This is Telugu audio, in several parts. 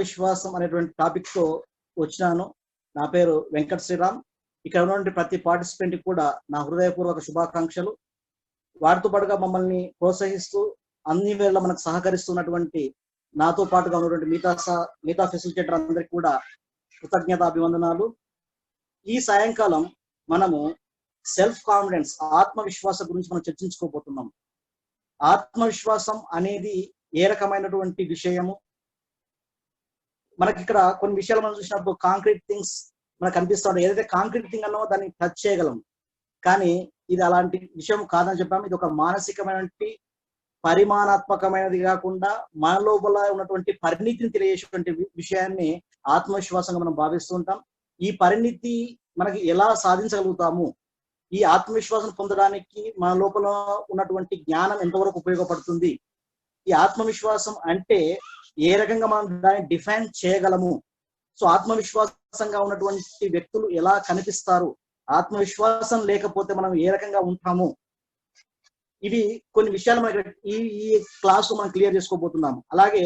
విశ్వాసం అనేటువంటి టాపిక్ తో వచ్చినాను. నా పేరు వెంకట శ్రీరామ్. ఇక్కడ ఉన్నటువంటి ప్రతి పార్టిసిపెంట్ కూడా నా హృదయపూర్వక శుభాకాంక్షలు. వాటితో పాటుగా మమ్మల్ని ప్రోత్సహిస్తూ అన్ని వేళ మనకు సహకరిస్తున్నటువంటి నాతో పాటుగా ఉన్నటువంటి మిగతా ఫెసిలిటేటర్ అందరికి కూడా కృతజ్ఞత అభివందనాలు. ఈ సాయంకాలం మనము సెల్ఫ్ కాన్ఫిడెన్స్, ఆత్మవిశ్వాసం గురించి మనం చర్చించుకోబోతున్నాం. ఆత్మవిశ్వాసం అనేది ఏ రకమైనటువంటి విషయము? మనకి ఇక్కడ కొన్ని విషయాలు మనం చూసినప్పుడు కాంక్రీట్ థింగ్స్ మనకు కనిపిస్తూ ఉంటాయి. ఏదైతే కాంక్రీట్ థింగ్ అన్నో దాన్ని టచ్ చేయగలం, కానీ ఇది అలాంటి విషయం కాదని చెప్పాము. ఇది ఒక మానసికమైనటువంటి, పరిమాణాత్మకమైనది కాకుండా మన లోపల ఉన్నటువంటి పరిణితిని తెలియజేసేటువంటి విషయాన్ని ఆత్మవిశ్వాసంగా మనం భావిస్తూ ఉంటాం. ఈ పరిణితి మనకి ఎలా సాధించగలుగుతాము, ఈ ఆత్మవిశ్వాసం పొందడానికి మన లోపల ఉన్నటువంటి జ్ఞానం ఎంతవరకు ఉపయోగపడుతుంది, ఈ ఆత్మవిశ్వాసం అంటే ఏ రకంగా మనం దాన్ని డిఫైన్ చేయగలము, సో ఆత్మవిశ్వాసంగా ఉన్నటువంటి వ్యక్తులు ఎలా కనిపిస్తారు, ఆత్మవిశ్వాసం లేకపోతే మనం ఏ రకంగా ఉంటాము, ఇవి కొన్ని విషయాలు మనకి ఈ క్లాస్ మనం క్లియర్ చేసుకోబోతున్నాము. అలాగే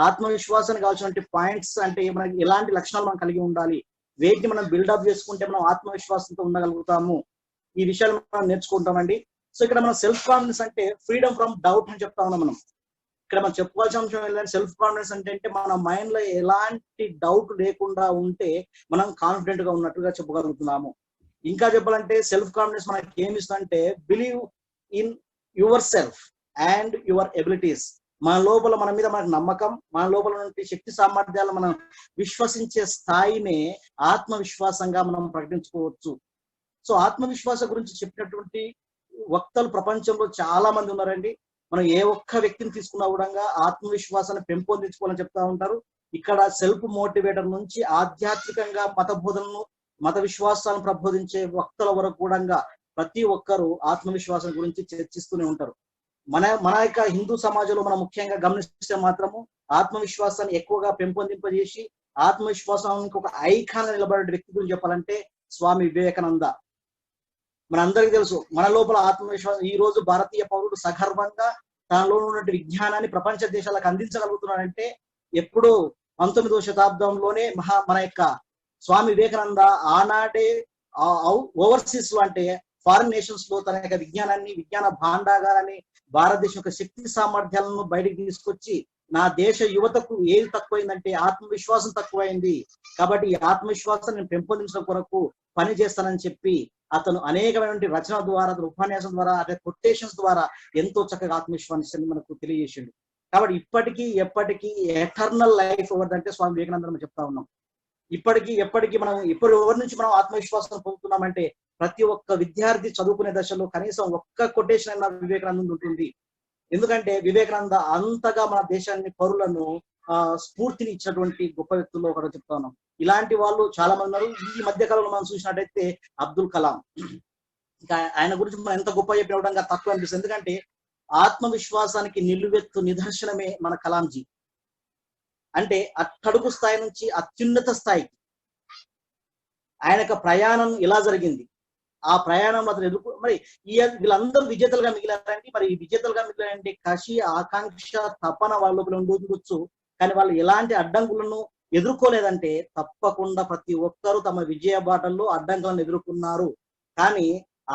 ఆత్మవిశ్వాసానికి కావాల్సినటువంటి పాయింట్స్ అంటే మనకి ఎలాంటి లక్షణాలు మనం కలిగి ఉండాలి, వేటిని మనం బిల్డప్ చేసుకుంటే మనం ఆత్మవిశ్వాసంతో ఉండగలుగుతాము, ఈ విషయాలు మనం నేర్చుకుంటామండి. సో ఇక్కడ మనం సెల్ఫ్ కాన్ఫిడెన్స్ అంటే ఫ్రీడమ్ ఫ్రమ్ డౌట్ అని చెప్తా ఉన్నాం. మనం ఇక్కడ మనం చెప్పుకోవాల్సిన అంశం ఏంటంటే సెల్ఫ్ కాన్ఫిడెన్స్ అంటే మన మైండ్ లో ఎలాంటి డౌట్ లేకుండా ఉంటే మనం కాన్ఫిడెంట్ గా ఉన్నట్టుగా చెప్పగలుగుతున్నాము. ఇంకా చెప్పాలంటే సెల్ఫ్ కాన్ఫిడెన్స్ మనకి ఏమి ఇస్తుందంటే believe in yourself and your abilities. మన లోపల మన మీద మనకు నమ్మకం, మన లోపల ఉన్నటువంటి శక్తి సామర్థ్యాలు మనం విశ్వసించే స్థాయినే ఆత్మవిశ్వాసంగా మనం ప్రకటించుకోవచ్చు. సో ఆత్మవిశ్వాసం గురించి చెప్పినటువంటి వక్తలు ప్రపంచంలో చాలా మంది ఉన్నారండి. మనం ఏ ఒక్క వ్యక్తిని తీసుకున్నా కూడా ఆత్మవిశ్వాసాన్ని పెంపొందించుకోవాలని చెప్తా ఉంటారు. ఇక్కడ సెల్ఫ్ మోటివేటర్ నుంచి ఆధ్యాత్మికంగా మత బోధనను, మత విశ్వాసాలను ప్రబోధించే వక్తల వరకు కూడా ప్రతి ఒక్కరూ ఆత్మవిశ్వాసం గురించి చర్చిస్తూనే ఉంటారు. మన యొక్క హిందూ సమాజంలో మనం ముఖ్యంగా గమనిస్తే మాత్రము ఆత్మవిశ్వాసాన్ని ఎక్కువగా పెంపొందింపజేసి ఆత్మవిశ్వాసానికి ఒక ఐకాన్ నిలబడే వ్యక్తి గురించి చెప్పాలంటే స్వామి వివేకానంద. మనందరికీ తెలుసు మన లోపల ఆత్మవిశ్వాసం. ఈ రోజు భారతీయ పౌరుడు సగర్వంగా తనలో ఉన్నటువంటి విజ్ఞానాన్ని ప్రపంచ దేశాలకు అందించగలుగుతున్నాడంటే ఎప్పుడో 19వ శతాబ్దంలోనే మన యొక్క స్వామి వివేకానంద ఆనాడే ఓవర్సీస్ లో అంటే ఫారిన్ నేషన్స్ లో తన యొక్క విజ్ఞానాన్ని, విజ్ఞాన భాండాగారాన్ని, భారతదేశం యొక్క శక్తి సామర్థ్యాలను బయటికి తీసుకొచ్చి నా దేశ యువతకు ఏది తక్కువైందంటే ఆత్మవిశ్వాసం తక్కువైంది, కాబట్టి ఈ ఆత్మవిశ్వాసాన్ని నేను పెంపొందించడం కొరకు పని చేస్తానని చెప్పి అతను అనేకమైనటువంటి రచన ద్వారా, ఉపన్యాసం ద్వారా, అదే కొటేషన్స్ ద్వారా ఎంతో చక్కగా ఆత్మవిశ్వాసాన్ని మనకు తెలియజేసిండు. కాబట్టి ఇప్పటికీ ఎప్పటికీ ఎటర్నల్ లైఫ్ ఎవరిదంటే స్వామి వివేకానంద మనం చెప్తా ఉన్నాం. ఇప్పటికీ ఎప్పటికీ మనం ఎవరి నుంచి మనం ఆత్మవిశ్వాసం పొందుతున్నామంటే ప్రతి ఒక్క విద్యార్థి చదువుకునే దశలో కనీసం ఒక్క కొటేషన్ అయినా వివేకానంద ఉంటుంది. ఎందుకంటే వివేకానంద అంతగా మన దేశాన్ని, పౌరులను స్ఫూర్తిని ఇచ్చినటువంటి గొప్ప వ్యక్తుల్లో ఒకటి చెప్తా ఉన్నాం. ఇలాంటి వాళ్ళు చాలా మంది ఉన్నారు. ఈ మధ్య కాలంలో మనం చూసినట్టయితే అబ్దుల్ కలాం, ఇంకా ఆయన గురించి మనం ఎంత గొప్ప చెప్పినవడంగా తక్కువ అనిపిస్తుంది. ఎందుకంటే ఆత్మవిశ్వాసానికి నిలువెత్తు నిదర్శనమే మన కలాంజీ. అంటే అట్టడుగు స్థాయి నుంచి అత్యున్నత స్థాయికి ఆయన యొక్క ప్రయాణం ఎలా జరిగింది, ఆ ప్రయాణంలో అతను మరి వీళ్ళందరూ విజేతలుగా మిగిలారండి. మరి ఈ విజేతలుగా మిగిలారంటే కషి, ఆకాంక్ష, తపన వాళ్ళ లోపల ఉండొచ్చు, కానీ వాళ్ళు ఎలాంటి అడ్డంకులను ఎదుర్కోలేదంటే తప్పకుండా ప్రతి ఒక్కరూ తమ విజయ బాటల్లో అడ్డంకులను ఎదుర్కొన్నారు. కానీ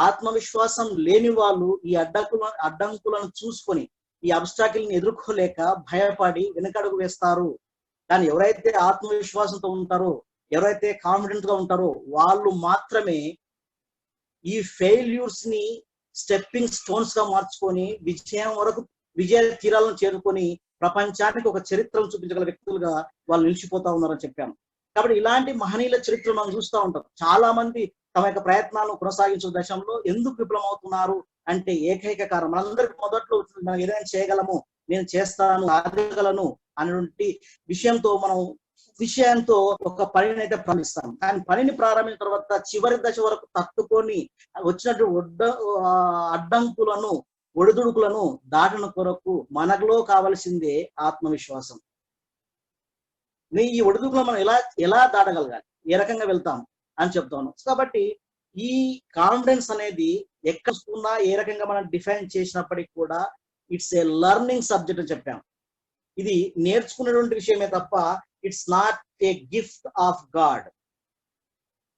ఆత్మవిశ్వాసం లేని వాళ్ళు ఈ అడ్డంకులను చూసుకొని ఈ అబ్స్టాకిల్ని ఎదుర్కోలేక భయపడి వెనకడుగు వేస్తారు. కానీ ఎవరైతే ఆత్మవిశ్వాసంతో ఉంటారో, ఎవరైతే కాన్ఫిడెంట్ గా ఉంటారో వాళ్ళు మాత్రమే ఈ ఫెయిల్యూర్స్ ని స్టెప్పింగ్ స్టోన్స్ గా మార్చుకొని విజయం వరకు, విజయ తీరాలను చేరుకొని ప్రపంచానికి ఒక చరిత్రను చూపించగల వ్యక్తులుగా వాళ్ళు నిలిచిపోతా ఉన్నారని చెప్పాను. కాబట్టి ఇలాంటి మహనీయుల చరిత్రలు మనం చూస్తూ ఉంటాం. చాలా మంది తమ యొక్క ప్రయత్నాలను కొనసాగించే దశలో ఎందుకు విఫలమవుతున్నారు అంటే ఏకైక కారణం మనందరికి మొదట్లో మనం ఏదైనా చేయగలము, నేను చేస్తాను, ఆగగలను అనేటువంటి విషయంతో ఒక పనిని అయితే ప్రారంభిస్తాం. కానీ పనిని ప్రారంభించిన తర్వాత చివరి దశ వరకు తట్టుకొని వచ్చినటువంటి అడ్డంకులను, ఒడిదుడుకులను దాటన కొరకు మనలో కావలసిందే ఆత్మవిశ్వాసం. ఈ ఒడిదుడుకులను మనం ఎలా దాటగలగాలి, ఏ రకంగా వెళ్తాం అని చెప్తాను. కాబట్టి ఈ కాన్ఫిడెన్స్ అనేది ఎక్కడున్నా ఏ రకంగా మనం డిఫైన్ చేసినప్పటికీ కూడా ఇట్స్ ఏ లెర్నింగ్ సబ్జెక్ట్ అని చెప్పాం. ఇది నేర్చుకునేటువంటి విషయమే తప్ప it's not a gift of God.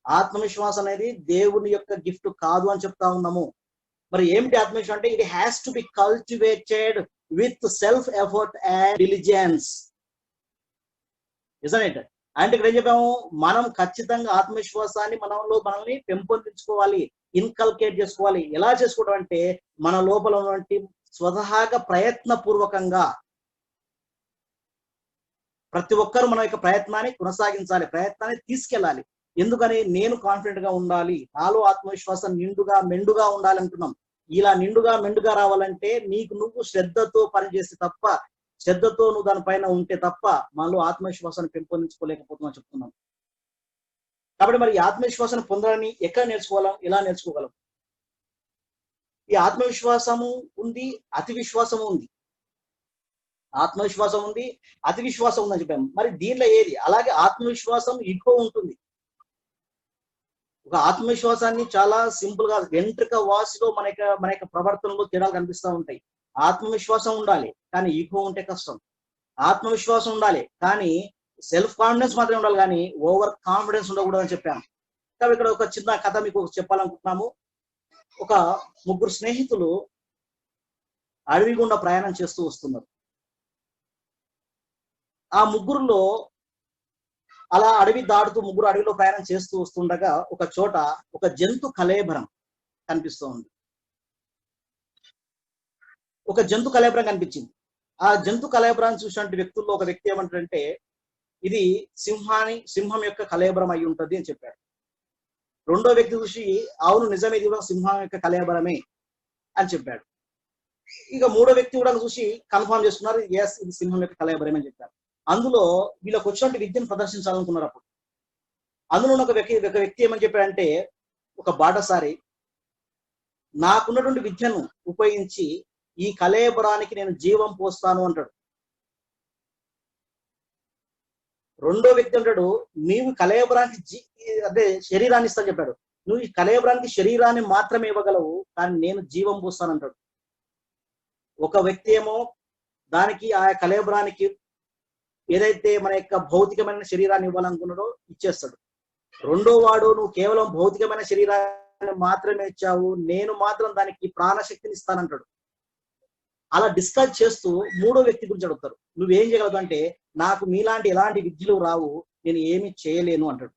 ఆత్మవిశ్వాసం అనేది దేవుని యొక్క గిఫ్ట్ కాదు అని చెప్తా ఉన్నాము. మరి ఏమిటి ఆత్మవిశ్వాసం అంటే it has to be cultivated with self effort and diligence. Isn't? అంటే ఇక్కడ ఏం చెప్పాము, మనం ఖచ్చితంగా ఆత్మవిశ్వాసాన్ని మనల్ని పెంపొందించుకోవాలి, ఇన్కల్కేట్ చేసుకోవాలి. ఎలా చేసుకోవడం అంటే మన లోపల ఉన్నటువంటి స్వతహాగా ప్రయత్నపూర్వకంగా ప్రతి ఒక్కరు మన యొక్క ప్రయత్నాన్ని కొనసాగించాలి, ప్రయత్నాన్ని తీసుకెళ్ళాలి. ఎందుకని? నేను కాన్ఫిడెంట్ గా ఉండాలి, నాలో ఆత్మవిశ్వాసం నిండుగా మెండుగా ఉండాలి అంటున్నాం. ఇలా నిండుగా మెండుగా రావాలంటే నీకు నువ్వు శ్రద్ధతో పనిచేస్తే తప్ప, శ్రద్ధతో నువ్వు దానిపైన ఉంటే తప్ప మనలో ఆత్మవిశ్వాసాన్ని పెంపొందించుకోలేకపోతున్నాం చెప్తున్నాం. కాబట్టి మరి ఆత్మవిశ్వాసాన్ని పొందాలని ఎక్కడ నేర్చుకోగలం, ఎలా నేర్చుకోగలం? ఈ ఆత్మవిశ్వాసము ఉంది, అతి విశ్వాసము ఉంది. ఆత్మవిశ్వాసం ఉంది, అతి విశ్వాసం ఉందని చెప్పాము. మరి దీనిలో ఏది? అలాగే ఆత్మవిశ్వాసం ఎక్కువ ఉంటుంది. ఒక ఆత్మవిశ్వాసాన్ని చాలా సింపుల్ గా వెంట్రుక వాసిలో మన యొక్క ప్రవర్తనలో తేడాలు కనిపిస్తూ ఉంటాయి. ఆత్మవిశ్వాసం ఉండాలి కానీ ఈగో ఉంటే కష్టం. ఆత్మవిశ్వాసం ఉండాలి కానీ సెల్ఫ్ కాన్ఫిడెన్స్ మాత్రమే ఉండాలి, కానీ ఓవర్ కాన్ఫిడెన్స్ ఉండకూడదని చెప్పాను. కాబట్టి ఇక్కడ ఒక చిన్న కథ మీకు చెప్పాలనుకుంటున్నాము. ఒక ముగ్గురు స్నేహితులు అడవి గుండా ప్రయాణం చేస్తూ వస్తున్నారు. ఆ ముగ్గురులో అలా అడవి దాటుతూ ముగ్గురు అడవిలో ప్రయాణం చేస్తూ వస్తుండగా ఒక చోట ఒక జంతు కళేబరం కనిపిస్తూ ఉంది. ఒక జంతు కళేబరం కనిపించింది. ఆ జంతు కళేబరాన్ని చూసినటువంటి వ్యక్తుల్లో ఒక వ్యక్తి ఏమంటాడంటే, ఇది సింహం యొక్క కళేబరం అయి ఉంటది అని చెప్పాడు. రెండో వ్యక్తి చూసి, అవును నిజమే, ఇది కూడా సింహం యొక్క కళేబరమే అని చెప్పాడు. ఇక మూడో వ్యక్తి కూడా చూసి కన్ఫర్మ్ చేసుకున్నారు, ఎస్ ఇది సింహం యొక్క కళేబరమే అని చెప్పారు. అందులో వీళ్ళకి వచ్చినట్టు విద్యను ప్రదర్శించాలనుకున్నారు. అప్పుడు అందులో ఒక వ్యక్తి ఏమని చెప్పాడంటే, ఒక బాటసారి, నాకున్నటువంటి విద్యను ఉపయోగించి ఈ కళేబరానికి నేను జీవం పోస్తాను అంటాడు. రెండో వ్యక్తి అంటాడు, నీవు కళేబరానికి అదే శరీరాన్ని ఇస్తా చెప్పాడు. నువ్వు ఈ కళేబరానికి శరీరాన్ని మాత్రమే ఇవ్వగలవు, కానీ నేను జీవం పోస్తానంటాడు. ఒక వ్యక్తి ఏమో దానికి ఆ కళేబరానికి ఏదైతే మన యొక్క భౌతికమైన శరీరాన్ని ఇవ్వాలనుకున్నాడో ఇచ్చేస్తాడు. రెండో వాడు, నువ్వు కేవలం భౌతికమైన శరీరాన్ని మాత్రమే ఇచ్చావు, నేను మాత్రం దానికి ప్రాణశక్తిని ఇస్తానంటాడు. అలా డిస్కస్ చేస్తూ మూడో వ్యక్తి గురించి అడుగుతారు, నువ్వేం చేయగలదు అంటే, నాకు మీలాంటి ఎలాంటి విద్యలు రావు, నేను ఏమి చేయలేను అంటాడు.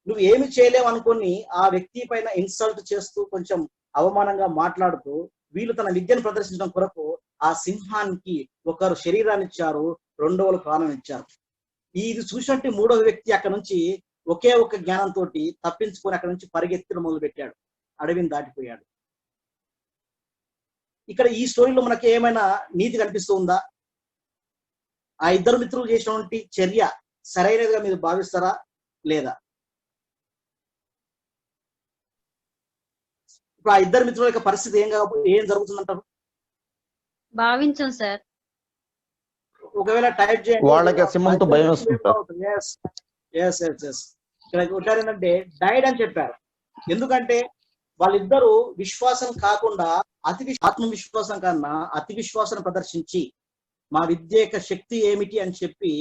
నువ్వు ఏమి చేయలేవు అనుకొని ఆ వ్యక్తి పైన ఇన్సల్ట్ చేస్తూ కొంచెం అవమానంగా మాట్లాడుతూ వీళ్ళు తన విద్యను ప్రదర్శించడం కొరకు ఆ సింహానికి ఒకరు శరీరాన్ని ఇచ్చారు, రెండోలు ప్రాణం ఇచ్చారు. ఇది చూసినట్టు మూడో వ్యక్తి అక్కడ నుంచి ఒకే ఒక జ్ఞానంతో తప్పించుకొని అక్కడ నుంచి పరిగెత్తడం మొదలు పెట్టాడు, అడవిని దాటిపోయాడు. ఇక్కడ ఈ స్టోరీలో మనకి ఏమైనా నీతి కనిపిస్తూ ఉందా? ఆ ఇద్దరు మిత్రులు చేసినటువంటి చర్య సరైనదిగా మీరు భావిస్తారా లేదా? ఇప్పుడు ఆ ఇద్దరు మిత్రుల యొక్క పరిస్థితి ఏం జరుగుతుందంటారు? భావించాం సార్. ఒకవేళ టైప్ చేయండి, వాళ్ళకి సింహంతో భయం వస్తుంది. ఇక్కడ ఉంటారు ఏంటంటే డైడ్ అని చెప్పారు. ఎందుకంటే వాళ్ళిద్దరూ విశ్వాసం కాకుండా ఆత్మవిశ్వాసం కన్నా అతి విశ్వాసం ప్రదర్శించి మా విద్య యొక్క శక్తి ఏమిటి అని చెప్పి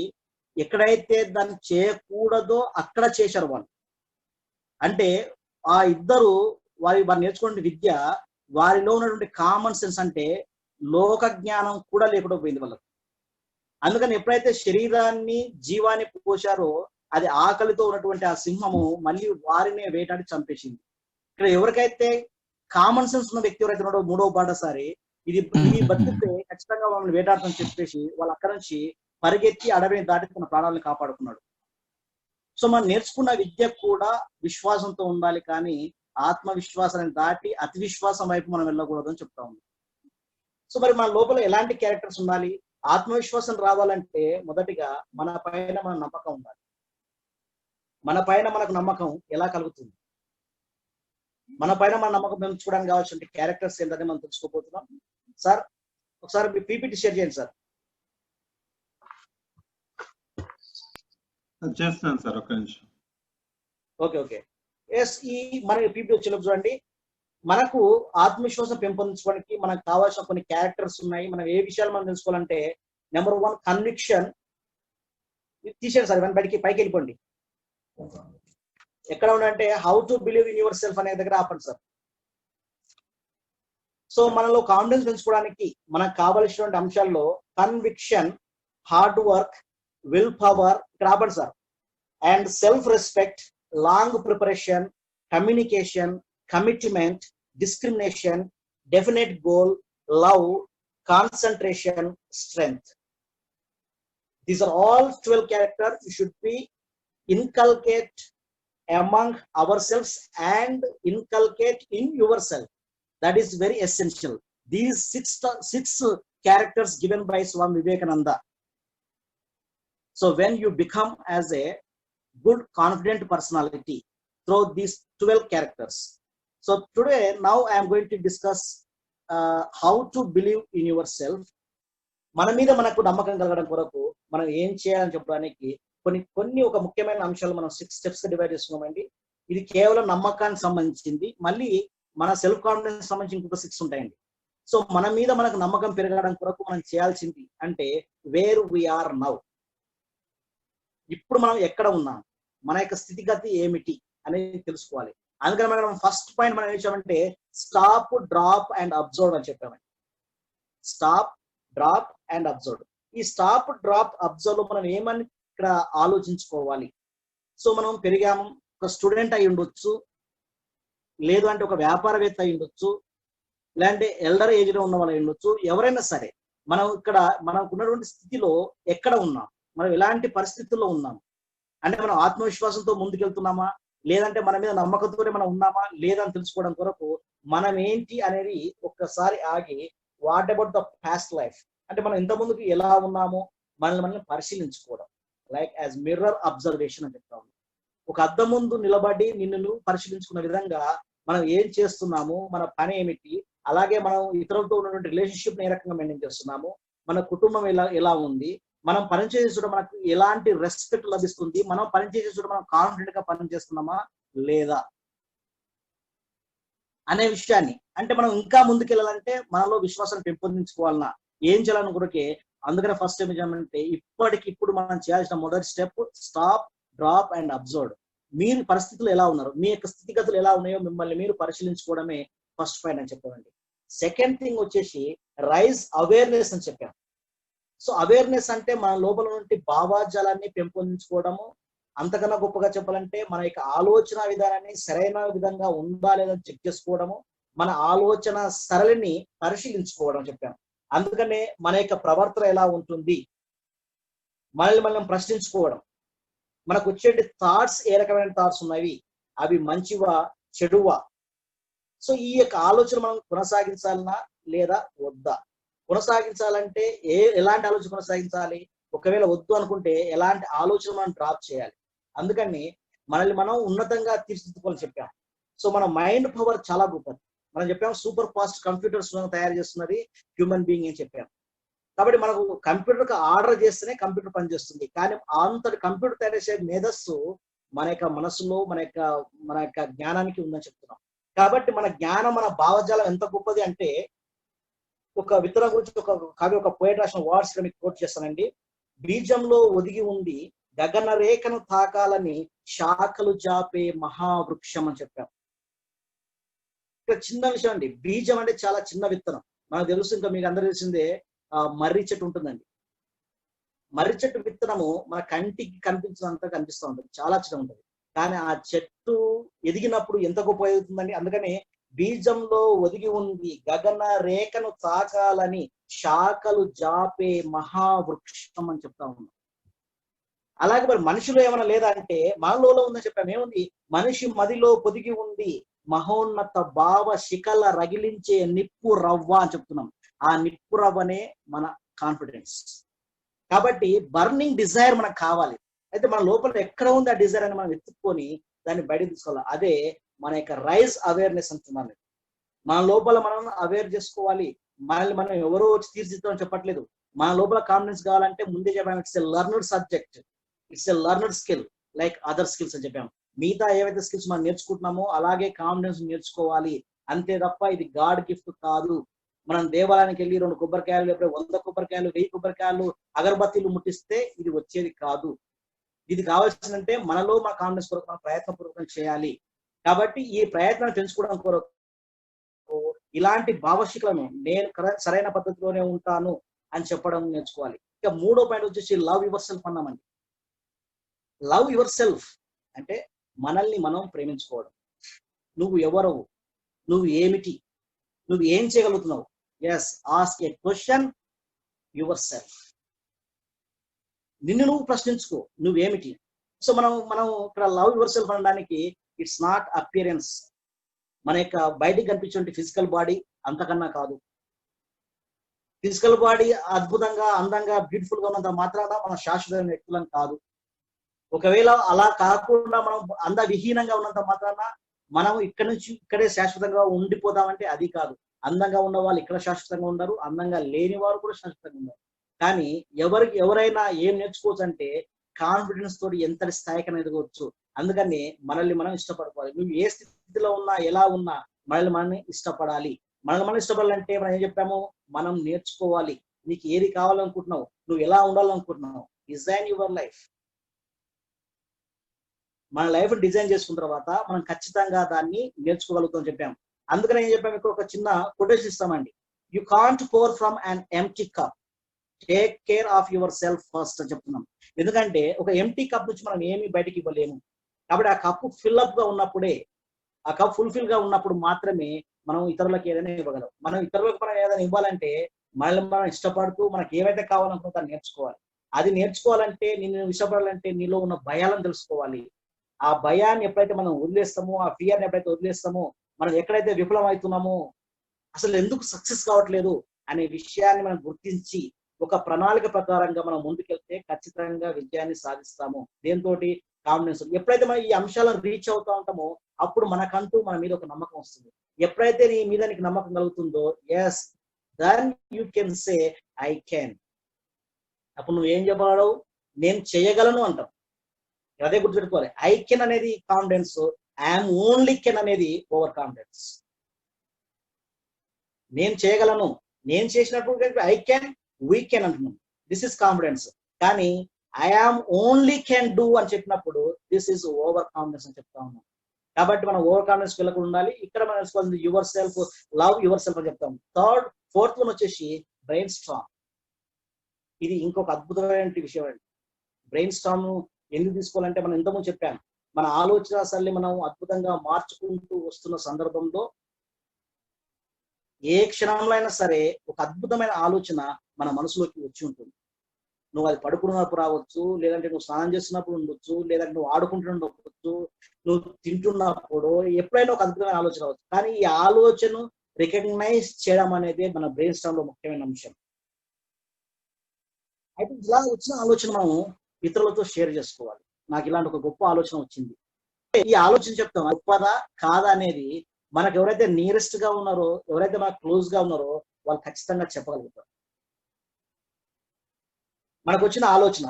ఎక్కడైతే దాన్ని చేయకూడదో అక్కడ చేశారు వాళ్ళు. అంటే ఆ ఇద్దరు వారు నేర్చుకునే విద్య వారిలో ఉన్నటువంటి కామన్ సెన్స్, అంటే లోక జ్ఞానం కూడా లేకుండా పోయింది వాళ్ళకు. అందుకని ఎప్పుడైతే శరీరాన్ని జీవాన్ని పోశారో అది ఆకలితో ఉన్నటువంటి ఆ సింహము మళ్ళీ వారినే వేటాడి చంపేసింది. ఇక్కడ ఎవరికైతే కామన్ సెన్స్ ఉన్న వ్యక్తి ఎవరైతే ఉన్నాడో మూడో బాటసారి, ఇది బతికితే ఖచ్చితంగా వాళ్ళని వేటాడతామని చెప్పేసి వాళ్ళు అక్కడి నుంచి పరిగెత్తి అడవిని దాటి తన ప్రాణాలను కాపాడుకున్నాడు. సో మనం నేర్చుకున్న విద్య కూడా విశ్వాసంతో ఉండాలి, కానీ ఆత్మవిశ్వాసాన్ని దాటి అతి విశ్వాసం వైపు మనం వెళ్ళకూడదు అని చెప్తా ఉంది. సో మరి మన లోపల ఎలాంటి క్యారెక్టర్స్ ఉండాలి? ఆత్మవిశ్వాసం రావాలంటే మొదటిగా మన పైన మన నమ్మకం ఉండాలి. మన పైన మనకు నమ్మకం ఎలా కలుగుతుంది? మన పైన మన నమ్మకం పెంచుకోవడానికి కావాల్సిన క్యారెక్టర్స్ ఏంటనే మనం తెలుసుకోబోతున్నాం. సార్ ఒకసారి మీ పీపీటీ షేర్ చేయండి సార్. చేస్తాను సార్, ఒక నిమిషం. ఓకే. ఎస్, ఈ మన పీపీటీ వచ్చినప్పుడు చూడండి, మనకు ఆత్మవిశ్వాసం పెంపొందించుకోవడానికి మనకు కావాల్సిన కొన్ని క్యారెక్టర్స్ ఉన్నాయి. మనం ఏ విషయాలు మనం తెలుసుకోవాలంటే, నెంబర్ 1 కన్విక్షన్, తీసేయండి సార్, ఇవన్నీ బయటికి పైకి వెళ్ళిపోండి. ఎక్కడ ఉండంటే how to believe in yourself అనే దగ్గర ఆపండి సార్. సో మనలో కాన్ఫిడెన్స్ పెంచుకోవడానికి మనకు కావలసినటువంటి అంశాల్లో conviction, hard work, will power ఇక్కడ ఆపండి sir, and self respect, long preparation, communication, commitment, discrimination, definite goal, love, concentration, strength. These are all 12 characters you should be inculcate among ourselves and inculcate in yourself. That is very essential. These six characters given by Swami Vivekananda. So when you become as a good, confident personality through these 12 characters. So today, now I am going to discuss how to believe in yourself. మన మీద మనకు నమ్మకం కలగడం కొరకు మనం ఏం చేయాలని చెప్పడానికి కొన్ని ఒక ముఖ్యమైన అంశాలు మనం 6 స్టెప్స్ గా డివైడ్ చేసుకున్నామండి. ఇది కేవలం నమ్మకానికి సంబంధించింది. మళ్ళీ మన సెల్ఫ్ కాన్ఫిడెన్స్ సంబంధించి ఇంకొక 6 ఉంటాయండి. సో మన మీద మనకు నమ్మకం పెరగడం కొరకు మనం చేయాల్సింది అంటే వేర్ వి ఆర్ నౌ, ఇప్పుడు మనం ఎక్కడ ఉన్నాం, మన యొక్క స్థితిగతి ఏమిటి అనేది తెలుసుకోవాలి. అందుకని మనం ఫస్ట్ పాయింట్ మనం ఏం చేసామంటే స్టాప్, డ్రాప్ అండ్ అబ్జర్వ్ అని చెప్పామండి. Stop, drop and observe. ఈ స్టాప్, డ్రాప్, అబ్జర్వ్ లో మనం ఏమని ఇక్కడ ఆలోచించుకోవాలి. సో మనం పెరిగాము, ఒక స్టూడెంట్ అయి ఉండొచ్చు, లేదు అంటే ఒక వ్యాపారవేత్త అయి ఉండొచ్చు, లేదంటే ఎల్డర్ ఏజ్ లో ఉన్న వాళ్ళు అయి ఉండొచ్చు. ఎవరైనా సరే మనం ఇక్కడ మనకు ఉన్నటువంటి స్థితిలో ఎక్కడ ఉన్నాం, మనం ఎలాంటి పరిస్థితుల్లో ఉన్నాం, అంటే మనం ఆత్మవిశ్వాసంతో ముందుకెళ్తున్నామా, లేదంటే మన మీద నమ్మకంతోనే మనం ఉన్నామా లేదని తెలుసుకోవడం కొరకు మనం ఏంటి అనేది ఒక్కసారి ఆగి what about the past life, అంటే మనం ఇంత ముందుకు ఎలా ఉన్నామో మనల్ని పరిశీలించుకోవడం. లైక్ యాజ్ మిర్రర్ అబ్జర్వేషన్ అని చెప్తాము. ఒక అద్దం ముందు నిలబడి నిన్ను పరిశీలించుకున్న విధంగా మనం ఏం చేస్తున్నాము, మన పని ఏమిటి, అలాగే మనం ఇతరులతో ఉన్నటువంటి రిలేషన్షిప్ ఏ రకంగా మెయింటైన్ చేస్తున్నాము, మన కుటుంబం ఎలా ఉంది, మనం పనిచేసే చోట మనకు ఎలాంటి రెస్పెక్ట్ లభిస్తుంది, మనం పనిచేసే చోట మనం కాన్ఫిడెంట్ గా పనిచేస్తున్నామా లేదా అనే విషయాన్ని, అంటే మనం ఇంకా ముందుకెళ్ళాలంటే మనలో విశ్వాసాన్ని పెంపొందించుకోవాలన్నా ఏం చేయాలని కొరకే. అందుకనే ఫస్ట్ ఏం చేయాలంటే ఇప్పటికిప్పుడు మనం చేయాల్సిన మొదటి step stop, drop and observe. మీరు పరిస్థితులు ఎలా ఉన్నారు, మీ యొక్క స్థితిగతులు ఎలా ఉన్నాయో మిమ్మల్ని మీరు పరిశీలించుకోవడమే ఫస్ట్ పాయింట్ అని చెప్పామండి. సెకండ్ థింగ్ వచ్చేసి రైజ్ అవేర్నెస్ అని చెప్పాం. సో అవేర్నెస్ అంటే మన లోపల నుండి భావాజాలాన్ని పెంపొందించుకోవడము. అంతకన్నా గొప్పగా చెప్పాలంటే మన యొక్క ఆలోచన విధానాన్ని సరైన విధంగా ఉందా లేదా చెక్ చేసుకోవడము, మన ఆలోచన సరళిని పరిశీలించుకోవడం చెప్పాము. అందుకనే మన యొక్క ప్రవర్తన ఎలా ఉంటుంది, మనల్ని మనం ప్రశ్నించుకోవడం, మనకు వచ్చే థాట్స్ ఏ రకమైన థాట్స్ ఉన్నవి, అవి మంచివా చెడువా. సో ఈ యొక్క ఆలోచన మనం కొనసాగించాలన్నా లేదా వద్దా, కొనసాగించాలంటే ఎలాంటి ఆలోచన కొనసాగించాలి, ఒకవేళ వద్దు అనుకుంటే ఎలాంటి ఆలోచన మనం డ్రాప్ చేయాలి. అందుకని మనల్ని మనం ఉన్నతంగా తీర్చిదిద్దుకోవాలని చెప్పాం. సో మన మైండ్ పవర్ చాలా గొప్పది. మనం చెప్పాం సూపర్ ఫాస్ట్ కంప్యూటర్స్ తయారు చేస్తున్నది హ్యూమన్ బీయింగ్ అని చెప్పాం. కాబట్టి మనకు కంప్యూటర్కి ఆర్డర్ చేస్తేనే కంప్యూటర్ పనిచేస్తుంది. కానీ అంతటి కంప్యూటర్ తయారు చేసే మేధస్సు మన యొక్క మనసులో మన యొక్క జ్ఞానానికి ఉందని చెప్తున్నాం. కాబట్టి మన జ్ఞానం, మన భావజాలం ఎంత గొప్పది అంటే, ఒక విత్తనం గురించి ఒక కవి, ఒక పోయిట్ రాసిన వర్డ్స్ మీకు కోట్ చేస్తానండి. బీజంలో ఒదిగి ఉంది గగన రేఖను తాకాలని శాఖలు జాపే మహావృక్షం అని చెప్పాం. ఇక్కడ చిన్న విషయం అండి, బీజం అంటే చాలా చిన్న విత్తనం. మనకు తెలుసు, ఇంకా మీకు అందరూ తెలిసిందే మర్రి చెట్టు ఉంటుందండి. మర్రి చెట్టు విత్తనము మన కంటికి కనిపించినంత కనిపిస్తూ ఉంటుంది, చాలా చిన్న ఉంటుంది. కానీ ఆ చెట్టు ఎదిగినప్పుడు ఎంత గొప్ప ఎదుగుతుందండి. అందుకని బీజంలో ఒదిగి ఉంది గగన రేఖను తాకాలని శాఖలు జాపే మహావృక్షం అని చెప్తా ఉన్నాం. అలాగే మరి మనిషిలో ఏమైనా లేదా అంటే మనలో ఉందని చెప్పాము. ఏముంది, మనిషి మదిలో పొదిగి ఉంది మహోన్నత భావ శిఖల రగిలించే నిప్పు రవ్వ అని చెప్తున్నాం. ఆ నిప్పు రవ్వనే మన కాన్ఫిడెన్స్. కాబట్టి బర్నింగ్ డిజైర్ మనకు కావాలి. అయితే మన లోపల ఎక్కడ ఉంది ఆ డిజైర్ అని మనం వెతుక్కొని దాన్ని బయటకు తీసుకోవాలి. అదే మన యొక్క రైజ్ అవేర్నెస్ అంటున్నాను. మన లోపల మనం అవేర్ చేసుకోవాలి. మనల్ని మనం ఎవరో వచ్చి తీర్చిదిద్దామని చెప్పట్లేదు. మన లోపల కాన్ఫిడెన్స్ కావాలంటే ముందే చెప్పాము, it's a learned subject, it's a learned skill like other skills అని చెప్పాము. మిగతా ఏవైతే స్కిల్స్ మనం నేర్చుకుంటున్నామో అలాగే కాన్ఫిడెన్స్ నేర్చుకోవాలి. అంతే తప్ప ఇది గాడ్ గిఫ్ట్ కాదు. మనం దేవాలయానికి వెళ్ళి 2 కొబ్బరికాయలు, 100 కొబ్బరికాయలు, 1000 కొబ్బరికాయలు, అగరబత్తీలు ముట్టిస్తే ఇది వచ్చేది కాదు. ఇది కావాల్సిందంటే మనలో మన కాన్ఫిడెన్స్ కొరకు మనం ప్రయత్నపూర్వకం చేయాలి. కాబట్టి ఈ ప్రయత్నాన్ని పెంచుకోవడం కొరకు ఇలాంటి భావశికలను నేను సరైన పద్ధతిలోనే ఉంటాను అని చెప్పడం నేర్చుకోవాలి. ఇక మూడో పాయింట్ వచ్చేసి లవ్ యువర్ సెల్ఫ్ అన్నామండి. లవ్ యువర్ సెల్ఫ్ అంటే మనల్ని మనం ప్రేమించుకోవడం. నువ్వు ఎవరవు, నువ్వు ఏమిటి, నువ్వు ఏం చేయగలుగుతున్నావు. Yes, ask a question yourself. నిన్ను నువ్వు ప్రశ్నించుకో, నువ్వేమిటి. సో మనం ఇక్కడ లవ్ యువర్ సెల్ఫ్ అనడానికి ఇట్స్ నాట్ అపియరెన్స్, మన యొక్క బయటికి కనిపించే ఫిజికల్ బాడీ అంతకన్నా కాదు. ఫిజికల్ బాడీ అద్భుతంగా, అందంగా, బ్యూటిఫుల్ గా ఉన్నంత మాత్రాన మనం శాశ్వతమైన వ్యక్తులం కాదు. ఒకవేళ అలా కాకుండా మనం అందవిహీనంగా ఉన్నంత మాత్రాన మనం ఇక్కడి నుంచి ఇక్కడే శాశ్వతంగా ఉండిపోదామంటే అది కాదు. అందంగా ఉన్న వాళ్ళు ఇక్కడ శాశ్వతంగా ఉండరు, అందంగా లేని వారు కూడా శాశ్వతంగా ఉన్నారు. కానీ ఎవరైనా ఏం నేర్చుకోవచ్చు అంటే కాన్ఫిడెన్స్ తోటి ఎంతటి స్థాయికైనా ఎదగవచ్చు. అందుకని మనల్ని మనం ఇష్టపడుకోవాలి. నువ్వు ఏ స్థితిలో ఉన్నా, ఎలా ఉన్నా మనల్ని మనం ఇష్టపడాలి. మనల్ని మనం ఇష్టపడాలంటే మనం ఏం చెప్పాము, మనం నేర్చుకోవాలి. నీకు ఏది కావాలనుకుంటున్నావు, నువ్వు ఎలా ఉండాలనుకుంటున్నావు, డిజైన్ యువర్ లైఫ్. మన లైఫ్ డిజైన్ చేసుకున్న తర్వాత మనం ఖచ్చితంగా దాన్ని నేర్చుకోగలుగుతాం చెప్పాము. అందుకని ఏం చెప్పాము, ఇక్కడ ఒక చిన్న కొటేషన్ ఇస్తామండి. You can't pour from an empty cup, take care of your self first అని చెప్తున్నాం. ఎందుకంటే ఒక ఎంప్టీ కప్ నుంచి మనం ఏమి బయటికి ఇవ్వలేము. కాబట్టి ఆ కప్పు ఫిల్అప్ గా ఉన్నప్పుడే, ఆ కప్ ఫుల్ఫిల్ గా ఉన్నప్పుడు మాత్రమే మనం ఇతరులకు ఏదైనా ఇవ్వగలం. మనం ఇతరులకు మనం ఏదైనా ఇవ్వాలంటే మనల్ని మనం ఇష్టపడుతూ మనకి ఏవైతే కావాలనుకుంటా నేర్చుకోవాలి. అది నేర్చుకోవాలంటే, నిన్ను ఇష్టపడాలంటే నీలో ఉన్న భయాలను తెలుసుకోవాలి. ఆ భయాన్ని ఎప్పుడైతే మనం వదిలేస్తామో, ఆ ఫియర్ని ఎప్పుడైతే వదిలేస్తామో, మనం ఎక్కడైతే విఫలం అవుతున్నామో, అసలు ఎందుకు సక్సెస్ కావట్లేదు అనే విషయాన్ని మనం గుర్తించి ఒక ప్రణాళిక ప్రకారంగా మనం ముందుకెళ్తే ఖచ్చితంగా విజయాన్ని సాధిస్తాము. దేంతో? కాన్ఫిడెన్స్. ఎప్పుడైతే మనం ఈ అంశాలను రీచ్ అవుతా ఉంటామో అప్పుడు మనకంటూ మన మీద ఒక నమ్మకం వస్తుంది. ఎప్పుడైతే నీ మీద నీకు నమ్మకం కలుగుతుందో, yes, then you can say I can. అప్పుడు నువ్వు ఏం చెప్పగలవు, నేను చేయగలను అంటావు. అదే గుర్తుపెట్టుకోవాలి. ఐ కెన్ అనేది కాన్ఫిడెన్స్, ఐఎమ్ ఓన్లీ కెన్ అనేది ఓవర్ కాన్ఫిడెన్స్. నేను చేయగలను, నేను చేసినప్పుడు ఐ కెన్, వీ కెన్ అంటున్నాం. This is confidence. కానీ I am only can do అని చెప్పినప్పుడు దిస్ ఇస్ ఓవర్ కాన్ఫిడెన్స్ అని చెప్తా ఉన్నాం. కాబట్టి మనం ఓవర్ కాన్ఫిడెన్స్ వెళ్ళకుండా ఉండాలి. ఇక్కడ మనం తెలుసుకోవాల్సింది your self, love your self అని చెప్తాం. ఫోర్త్ వన్ వచ్చేసి బ్రెయిన్ స్టార్మ్. ఇది ఇంకొక అద్భుతమైన విషయం అండి. బ్రెయిన్ స్టార్మ్ ఎందుకు తీసుకోవాలంటే మనం ఇంతకుముందు చెప్పాను, మన ఆలోచన శైలిని మనం అద్భుతంగా మార్చుకుంటూ వస్తున్న సందర్భంలో ఏ క్షణంలో అయినా సరే ఒక అద్భుతమైన ఆలోచన మన మనసులోకి వచ్చి ఉంటుంది. నువ్వు అది పడుకున్నప్పుడు రావచ్చు, లేదంటే నువ్వు స్నానం చేస్తున్నప్పుడు ఉండొచ్చు, లేదంటే నువ్వు ఆడుకుంటుండవచ్చు, నువ్వు తింటున్నప్పుడు, ఎప్పుడైనా ఒక అద్భుతమైన ఆలోచన రావచ్చు. కానీ ఈ ఆలోచన రికగ్నైజ్ చేయడం అనేది మన బ్రెయిన్ స్టార్మ్ లో ముఖ్యమైన అంశం. అయితే ఇలా వచ్చిన ఆలోచన మనం ఇతరులతో షేర్ చేసుకోవాలి. నాకు ఇలాంటి ఒక గొప్ప ఆలోచన వచ్చింది. ఈ ఆలోచన చెప్తాం, గొప్పదా కాదా అనేది మనకు ఎవరైతే నియరెస్ట్ గా ఉన్నారో, ఎవరైతే మనకు క్లోజ్ గా ఉన్నారో వాళ్ళు ఖచ్చితంగా చెప్పగలుగుతారు. మనకు వచ్చిన ఆలోచన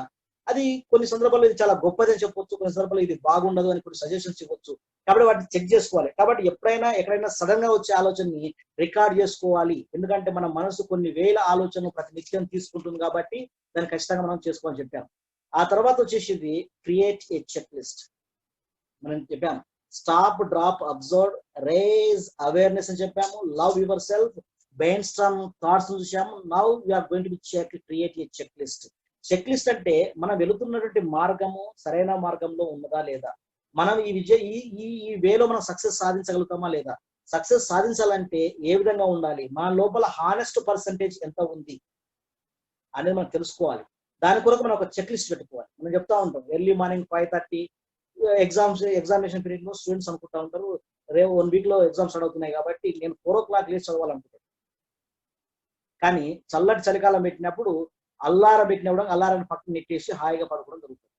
అది కొన్ని సందర్భాల్లో ఇది చాలా గొప్పది అని చెప్పొచ్చు, కొన్ని సందర్భాల్లో ఇది బాగుండదు అని కొన్ని సజెషన్స్ ఇవ్వచ్చు. కాబట్టి వాటిని చెక్ చేసుకోవాలి. కాబట్టి ఎప్పుడైనా ఎక్కడైనా సడన్ గా వచ్చే ఆలోచనని రికార్డ్ చేసుకోవాలి. ఎందుకంటే మన మనసు కొన్ని వేల ఆలోచనలు ప్రతి నిత్యం తీసుకుంటుంది కాబట్టి దాన్ని ఖచ్చితంగా మనం చేసుకోవాలని చెప్పాము. ఆ తర్వాత వచ్చేసి క్రియేట్ ఏ చెక్ లిస్ట్. మనం చెప్పాము stop, drop, observe, raise awareness అని చెప్పాము. Love yourself, brainstorm thoughts చూసాము. Now you're going to be check, create a checklist. Checklist అంటే మనం వెళుతున్నటువంటి మార్గము సరైన మార్గంలో ఉన్నదా లేదా, మనం ఈ వేలో మనం సక్సెస్ సాధించగలుగుతామా లేదా, సక్సెస్ సాధించాలంటే ఏ విధంగా ఉండాలి, మన లోపల హానెస్ట్ పర్సంటేజ్ ఎంత ఉంది అనేది మనం తెలుసుకోవాలి. దాని కొరకు మనం ఒక చెక్ లిస్ట్ పెట్టుకోవాలి. మనం చెప్తా ఉంటాం ఎర్లీ మార్నింగ్ 5:30 ఎగ్జామినేషన్ పీరియడ్ లో స్టూడెంట్స్ అనుకుంటా ఉంటారు, రేపు 1 వీక్ లో ఎగ్జామ్స్ స్టార్ట్ అవుతున్నాయి కాబట్టి నేను 4 o'clock లేచి చదవాలనుకుంటాను. కానీ చల్లటి చలికాలం పెట్టినప్పుడు అల్లారం పెట్టినప్పుడు అల్లారాన్ని పక్కన నెట్టేసి హాయిగా పడుకోవడం జరుగుతుంది.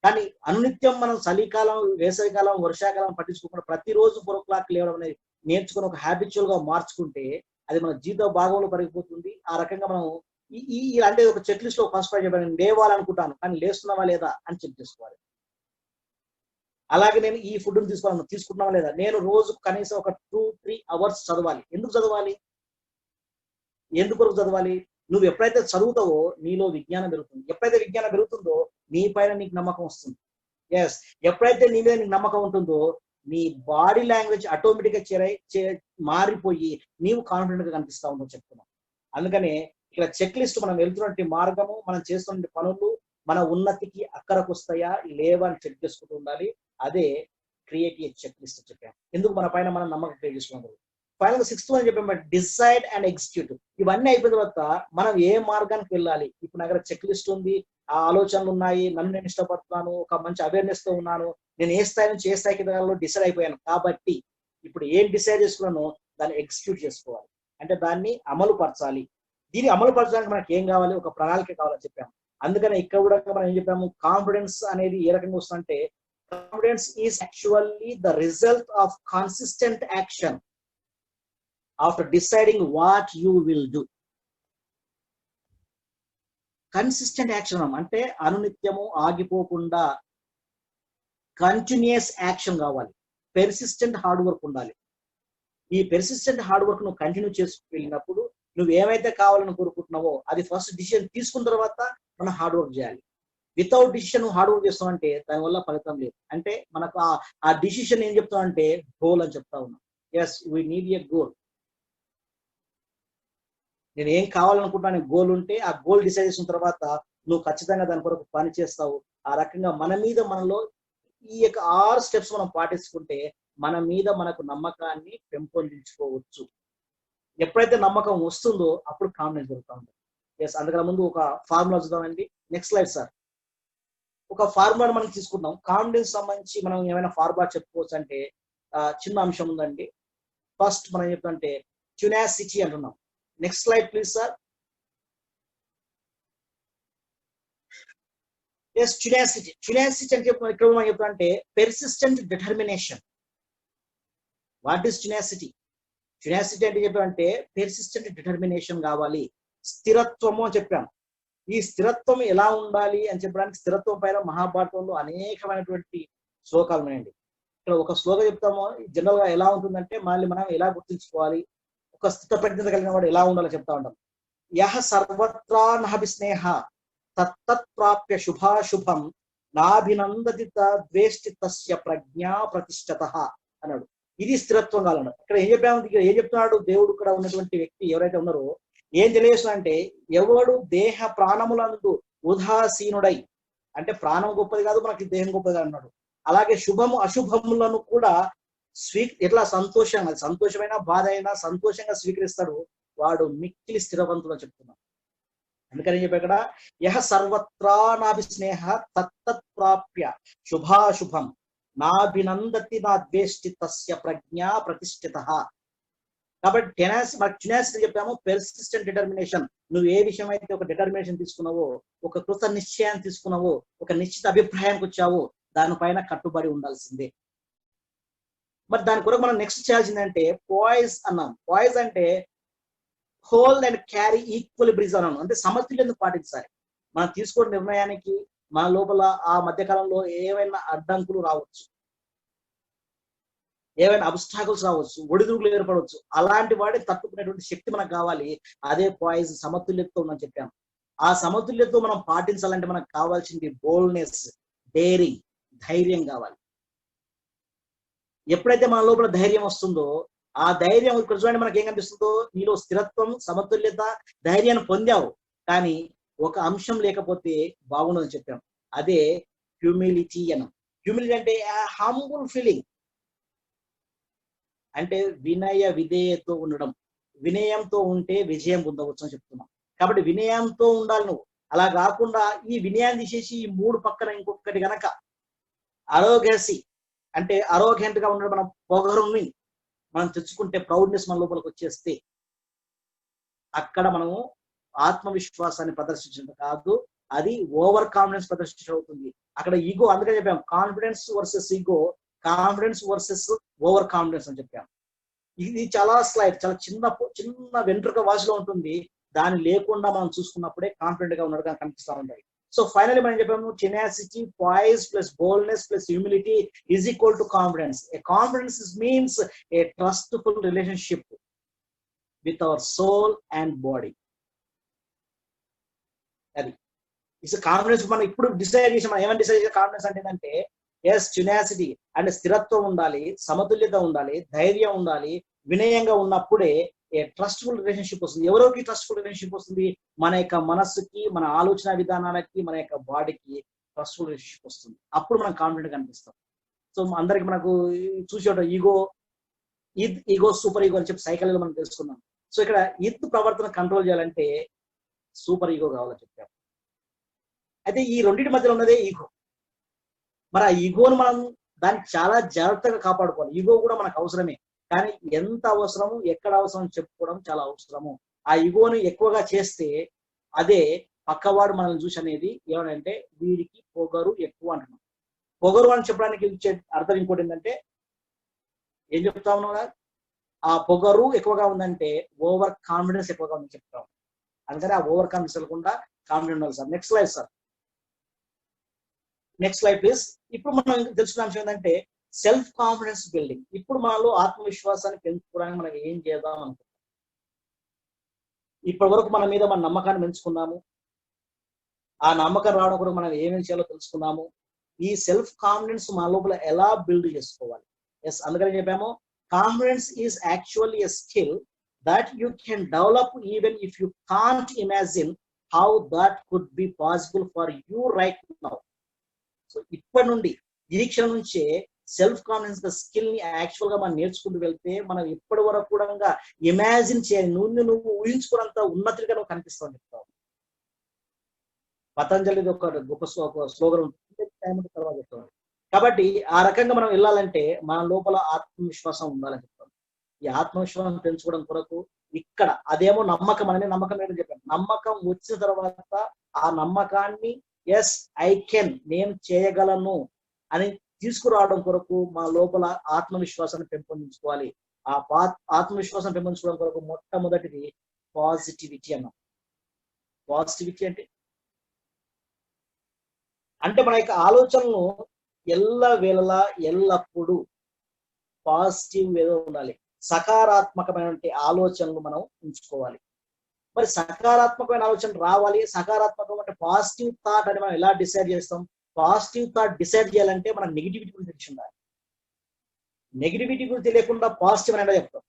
కానీ అనునిత్యం మనం చలికాలం, వేసవికాలం, వర్షాకాలం పట్టించుకోకుండా ప్రతిరోజు 4 o'clock లేవడం అనేది నేర్చుకుని ఒక హ్యాబిచువల్ గా మార్చుకుంటే అది మన జీవిత భాగంలో పెరిగిపోతుంది. ఆ రకంగా మనం అంటే ఒక చెక్ లిస్ట్ లో ఫస్ట్ పాయింట్ చెప్పాను, లేవాలనుకుంటాను కానీ లేస్తున్నావా లేదా అని చెక్ చేసుకోవాలి. అలాగే నేను ఈ ఫుడ్ తీసుకుంటున్నావా లేదా, నేను రోజు కనీసం ఒక 2-3 hours చదవాలి. ఎందుకు చదవాలి, ఎందుకొరకు చదవాలి? నువ్వు ఎప్పుడైతే చదువుతావో నీలో విజ్ఞానం పెరుగుతుంది. ఎప్పుడైతే విజ్ఞానం పెరుగుతుందో నీ పైన నీకు నమ్మకం వస్తుంది. ఎస్, ఎప్పుడైతే నీ మీద నీకు నమ్మకం ఉంటుందో నీ బాడీ లాంగ్వేజ్ ఆటోమేటిక్ గా మారిపోయి నీవు కాన్ఫిడెంట్ గా కనిపిస్తా ఉందో చెప్తున్నాం. అందుకనే ఇక్కడ చెక్ లిస్ట్ మనం వెళ్తున్నటువంటి మార్గము, మనం చేస్తున్న పనులు మన ఉన్నతికి అక్కరకు వస్తాయా లేవా అని చెక్ చేసుకుంటూ ఉండాలి. అదే క్రియేట్ ఏ చెక్ లిస్ట్ చెప్పాము. ఎందుకు మన పైన మనం నమ్మకం క్రియేట్ చేసుకున్నాం. ఫైనల్ గా 6th అని చెప్పాము, డిసైడ్ అండ్ ఎగ్జిక్యూట్. ఇవన్నీ అయిపోయిన తర్వాత మనం ఏ మార్గానికి వెళ్ళాలి. ఇప్పుడు నా దగ్గర చెక్ లిస్ట్ ఉంది, ఆ ఆలోచనలు ఉన్నాయి, నన్ను నేను ఇష్టపడుతున్నాను, ఒక మంచి అవేర్నెస్ తో ఉన్నాను, నేను ఏ స్థాయి నుంచి ఏ స్థాయికి వెళ్ళాలో డిసైడ్ అయిపోయాను. కాబట్టి ఇప్పుడు ఏం డిసైడ్ చేసుకున్నానో దాన్ని ఎగ్జిక్యూట్ చేసుకోవాలి, అంటే దాన్ని అమలు పరచాలి. దీన్ని అమలు పరచడానికి మనకి ఏం కావాలి, ఒక ప్రణాళిక కావాలని చెప్పాము. అందుకనే ఇక్కడ కూడా మనం ఏం చెప్పాము, కాన్ఫిడెన్స్ అనేది ఏ రకంగా వస్తుందంటే, confidence is actually the result of consistent action after deciding what you will do. Consistent action అంటే అనునిత్యము ఆగిపోకుండా కంటిన్యూస్ యాక్షన్ కావాలి. పెర్సిస్టెంట్ హార్డ్ వర్క్ ఉండాలి. ఈ పెర్సిస్టెంట్ హార్డ్ వర్క్ నువ్వు కంటిన్యూ చేసుకు వెళ్ళినప్పుడు నువ్వు ఏమైతే కావాలని కోరుకుంటున్నావో అది ఫస్ట్ డిసిషన్ తీసుకున్న తర్వాత మనం హార్డ్ వర్క్ చేయాలి. వితౌట్ డిసిషన్ హార్డ్ వర్క్ చేస్తామంటే దానివల్ల ఫలితం లేదు. అంటే మనకు ఆ డిసిషన్ ఏం చెప్తామంటే గోల్ అని చెప్తా ఉన్నాం. Yes, we need a goal. నేను ఏం కావాలనుకుంటున్నా గోల్ ఉంటే ఆ గోల్ డిసైడ్ చేసిన తర్వాత నువ్వు ఖచ్చితంగా దాని కొరకు పని చేస్తావు. ఆ రకంగా మన మీద మనలో ఈ యొక్క 6 స్టెప్స్ మనం పాటించుకుంటే మన మీద మనకు నమ్మకాన్ని పెంపొందించుకోవచ్చు. ఎప్పుడైతే నమ్మకం వస్తుందో అప్పుడు కాన్ఫిడెన్స్ దొరుకుతా ఉంటుంది. ఎస్, అందుకని ముందు ఒక ఫార్ములా చూద్దామండి. Next slide sir. ఒక ఫార్ములా మనం తీసుకుందాం. కాన్ఫిడెన్స్ సంబంధించి మనం ఏమైనా ఫార్ములా చెప్పుకోవచ్చు అంటే చిన్న అంశం ఉందండి. ఫస్ట్ మనం చెప్తుంటే ట్యునాసిటీ అంటున్నాం. Next slide please sir. Yes, tenacity. Tenacity అంటే ఇక్కడ మనం చెప్తుంటే persistent determination. What is tenacity? Tenacity అంటే చెప్పామంటే పెర్సిస్టెంట్ డిటర్మినేషన్ కావాలి. స్థిరత్వము అని చెప్పాం. ఈ స్థిరత్వం ఎలా ఉండాలి అని చెప్పడానికి స్థిరత్వం పైన మహాభారతంలో అనేకమైనటువంటి శ్లోకాలు ఉన్నాయండి. ఇక్కడ ఒక శ్లోకం చెప్తాము. జనరల్ గా ఎలా ఉంటుందంటే మనల్ని మనం ఎలా గుర్తించుకోవాలి, ఒక స్థిత ప్రజ్ఞత కలిగిన వాడు ఎలా ఉండాలో చెప్తా ఉంటాం. యహ సర్వత్రా నహవిస్నేహ తత్తత్ ప్రాప్య శుభాశుభం నాభినందతి ద్వేష్టి తస్య ప్రజ్ఞా ప్రతిష్టతః అన్నాడు. ఇది స్థిరత్వం కావాలన్నాడు. ఇక్కడ ఏం చెప్పాము, ఇక్కడ ఏం చెప్తున్నాడు దేవుడు? ఇక్కడ ఉన్నటువంటి వ్యక్తి ఎవరైతే ఉన్నారో ఏం తెలియజేస్తున్నా అంటే, ఎవడు దేహ ప్రాణములందు ఉదాసీనుడై, అంటే ప్రాణం గొప్పది కాదు మనకి దేహం గొప్పది అన్నాడు. అలాగే శుభము అశుభములను కూడా ఎట్లా సంతోషమైన బాధ అయినా సంతోషంగా స్వీకరిస్తాడు, వాడు మిక్కిలి స్థిరవంతుడు అని చెప్తున్నాడు. అందుకని చెప్పి ఇక్కడ యహ సర్వత్రా నాభిస్నేహ తత్తత్ ప్రాప్య శుభాశుభం నాభినందతి నా ద్వేష్టి తస్య ప్రజ్ఞా ప్రతిష్ఠితః. కాబట్టి ట్యునాసిటీ చెప్పాము, పెర్సిస్టెంట్ డిటర్మినేషన్. నువ్వు ఏ విషయం అయితే ఒక డిటర్మినేషన్ తీసుకున్నావో, ఒక కృత నిశ్చయాన్ని తీసుకున్నావో, ఒక నిశ్చిత అభిప్రాయానికి వచ్చావో దానిపైన కట్టుబడి ఉండాల్సిందే. మరి దాని కొరకు మనం నెక్స్ట్ చేయాల్సిందంటే పాయిజ్ అన్నాం. పాయిజ్ అంటే hold and carry equal Brij అన్నాను. అంటే సమతుల్యతను పాటించాలి. మనం తీసుకునే నిర్ణయానికి మన లోపల ఆ మధ్యకాలంలో ఏవైనా అడ్డంకులు రావచ్చు, ఏవైనా అబ్స్టాకల్స్ రావచ్చు, ఒడిదుడుకులు ఏర్పడవచ్చు. అలాంటి వాడే తట్టుకునేటువంటి శక్తి మనకు కావాలి. అదే పాయిజ్, సమతుల్యతతో ఉందని చెప్పాము. ఆ సమతుల్యతతో మనం పాటించాలంటే మనకు కావాల్సింది బోల్డ్నెస్, డేరింగ్, ధైర్యం కావాలి. ఎప్పుడైతే మన లోపల ధైర్యం వస్తుందో, ఆ ధైర్యం ఇక్కడ చూడండి మనకి ఏం కనిపిస్తుందో, నీలో స్థిరత్వం, సమతుల్యత, ధైర్యాన్ని పొందావు. కానీ ఒక అంశం లేకపోతే బాగుండదని చెప్పాం. అదే హ్యూమిలిటీ అనం. హ్యూమిలిటీ అంటే హంబుల్ ఫీలింగ్, అంటే వినయ విధేయతో ఉండడం. వినయంతో ఉంటే విజయం పొందవచ్చు అని చెప్తున్నాం. కాబట్టి వినయంతో ఉండాలి నువ్వు. అలా కాకుండా ఈ వినయాన్ని తీసేసి ఈ 3 పక్కన ఇంకొకటి గనక అరోగెన్సీ అంటే అరోగెంట్ గా ఉండడం, మనం పొగరుని మనం తెచ్చుకుంటే, ప్రౌడ్నెస్ మన లోపలికి వచ్చేస్తే అక్కడ మనము ఆత్మవిశ్వాసాన్ని ప్రదర్శించడం కాదు, అది ఓవర్ కాన్ఫిడెన్స్ ప్రదర్శించడం అవుతుంది. అక్కడ ఈగో. అందుకని చెప్పాం confidence versus ego, confidence versus over confidence అని చెప్పాం. ఇది చాలా స్లైడ్, చాలా చిన్న వెంట్రుక వాసిలో ఉంటుంది. దాన్ని లేకుండా మనం చూసుకున్నప్పుడే కాన్ఫిడెంట్ గా ఉన్నట్టుగా కనిపిస్తూ ఉంటాయి. సో ఫైనల్లీ మనం చెప్పాము, tenacity, poise plus boldness plus humility is equal to confidence. A confidence means a trustful relationship with our soul and body. అది ఇట్స్ కాన్ఫిడెన్స్. మనం ఇప్పుడు డిసైడ్ చేసాం. మనం ఏమైనా డిసైడ్ చేసే కాన్ఫిడెన్స్ అంటే ఏంటంటే, ఎస్ ట్యునాసిటీ అంటే స్థిరత్వం ఉండాలి, సమతుల్యత ఉండాలి, ధైర్యం ఉండాలి, వినయంగా ఉన్నప్పుడే ఏ ట్రస్ట్ఫుల్ రిలేషన్షిప్ వస్తుంది. ఎవరికి ట్రస్ట్ఫుల్ రిలేషన్షిప్ వస్తుంది? మన యొక్క మనస్సుకి, మన ఆలోచన విధానాలకి, మన యొక్క బాడీకి ట్రస్ట్ఫుల్ రిలేషన్షిప్ వస్తుంది. అప్పుడు మనం కాన్ఫిడెంట్ కనిపిస్తాం. సో అందరికి మనకు చూసే ఈగో, ఈగో, సూపర్ ఈగో అని చెప్పి సైకాలజీలో మనం తెలుసుకున్నాం. సో ఇక్కడ ప్రవర్తన కంట్రోల్ చేయాలంటే సూపర్ ఈగో కావాలని చెప్పారు. అయితే ఈ రెండింటి మధ్యలో ఉన్నదే ఈగో. మరి ఆ ఈగోను మనం దాన్ని చాలా జాగ్రత్తగా కాపాడుకోవాలి. ఈగో కూడా మనకు అవసరమే, కానీ ఎంత అవసరము, ఎక్కడ అవసరం చెప్పుకోవడం చాలా అవసరము. ఆ ఈగోని ఎక్కువగా చేస్తే అదే పక్కవాడు మనల్ని చూసి అనేది ఏమనంటే వీడికి పొగరు ఎక్కువ అంటున్నాం. పొగరు అని చెప్పడానికి ఇచ్చే అర్థం ఇంకోటి ఏంటంటే ఏం చెప్తా ఉన్నాం, ఆ పొగరు ఎక్కువగా ఉందంటే ఓవర్ కాన్ఫిడెన్స్ ఎక్కువగా ఉందని చెప్తాం. అందుకని ఆ ఓవర్ కాన్ఫిడెన్స్ వెళ్ళకుండా కాన్ఫిడెంట్ ఉండాలి sir. Next slide sir. Next slide please. ఇప్పుడు మనం తెలుసుకున్న అంశం ఏంటంటే సెల్ఫ్ కాన్ఫిడెన్స్ బిల్డింగ్. ఇప్పుడు మనలో ఆత్మవిశ్వాసాన్ని పెంచుకోవడానికి మనం ఏం చేద్దాం అనుకుంటాం. ఇప్పటి వరకు మన మీద మన నమ్మకాన్ని పెంచుకున్నాము. ఆ నమ్మకం రావడం కూడా మనం ఏమేమి చేయాలో తెలుసుకున్నాము. ఈ సెల్ఫ్ కాన్ఫిడెన్స్ మన లోపల ఎలా బిల్డ్ చేసుకోవాలి. ఎస్, అందుకని చెప్పాము confidence is actually a skill that you can develop even if you can't imagine how that could be possible for you right now. So ఇప్పటి నుండి ఈ క్షణం నుంచే సెల్ఫ్ కాన్ఫిడెన్స్ స్కిల్ ని యాక్చువల్ గా మనం నేర్చుకుంటూ వెళ్తే మనం ఇప్పటి వరకు కూడా ఇమాజిన్ చేయాలి, నువ్వు ఊహించుకున్నంత ఉన్నతిగా నువ్వు కనిపిస్తావు అని చెప్తావు. పతంజలిది ఒక గొప్ప స్లోగన్ ఉంటుంది, తర్వాత చెప్తాను. కాబట్టి ఆ రకంగా మనం వెళ్ళాలంటే మన లోపల ఆత్మవిశ్వాసం ఉండాలని చెప్తాం. ఈ ఆత్మవిశ్వాసం పెంచుకోవడం కొరకు ఇక్కడ అదేమో నమ్మకం అనేది, నమ్మకం ఏంటని చెప్పాను. నమ్మకం వచ్చిన తర్వాత ఆ నమ్మకాన్ని ఎస్ ఐ కెన్, నేను చేయగలను అని తీసుకురావడం కొరకు మా లోపల ఆత్మవిశ్వాసాన్ని పెంపొందించుకోవాలి. ఆ ఆత్మవిశ్వాసం పెంపొందించుకోవడం కొరకు మొట్టమొదటిది పాజిటివిటీ అన్నాం. పాజిటివిటీ అంటే మన యొక్క ఆలోచనలు ఎల్లవేళలా ఎల్లప్పుడూ పాజిటివ్ వేలో ఉండాలి. సకారాత్మకమైన ఆలోచనలు మనం ఉంచుకోవాలి. మరి సకారాత్మకమైన ఆలోచన రావాలి. సకారాత్మకం అంటే పాజిటివ్ థాట్ అని మనం ఎలా డిసైడ్ చేస్తాం? పాజిటివ్ థాట్ డిసైడ్ చేయాలంటే మనం నెగిటివిటీ గురించి తెలిసి ఉండాలి. నెగిటివిటీ గురించి తెలియకుండా పాజిటివ్ అనేది చెప్తాం.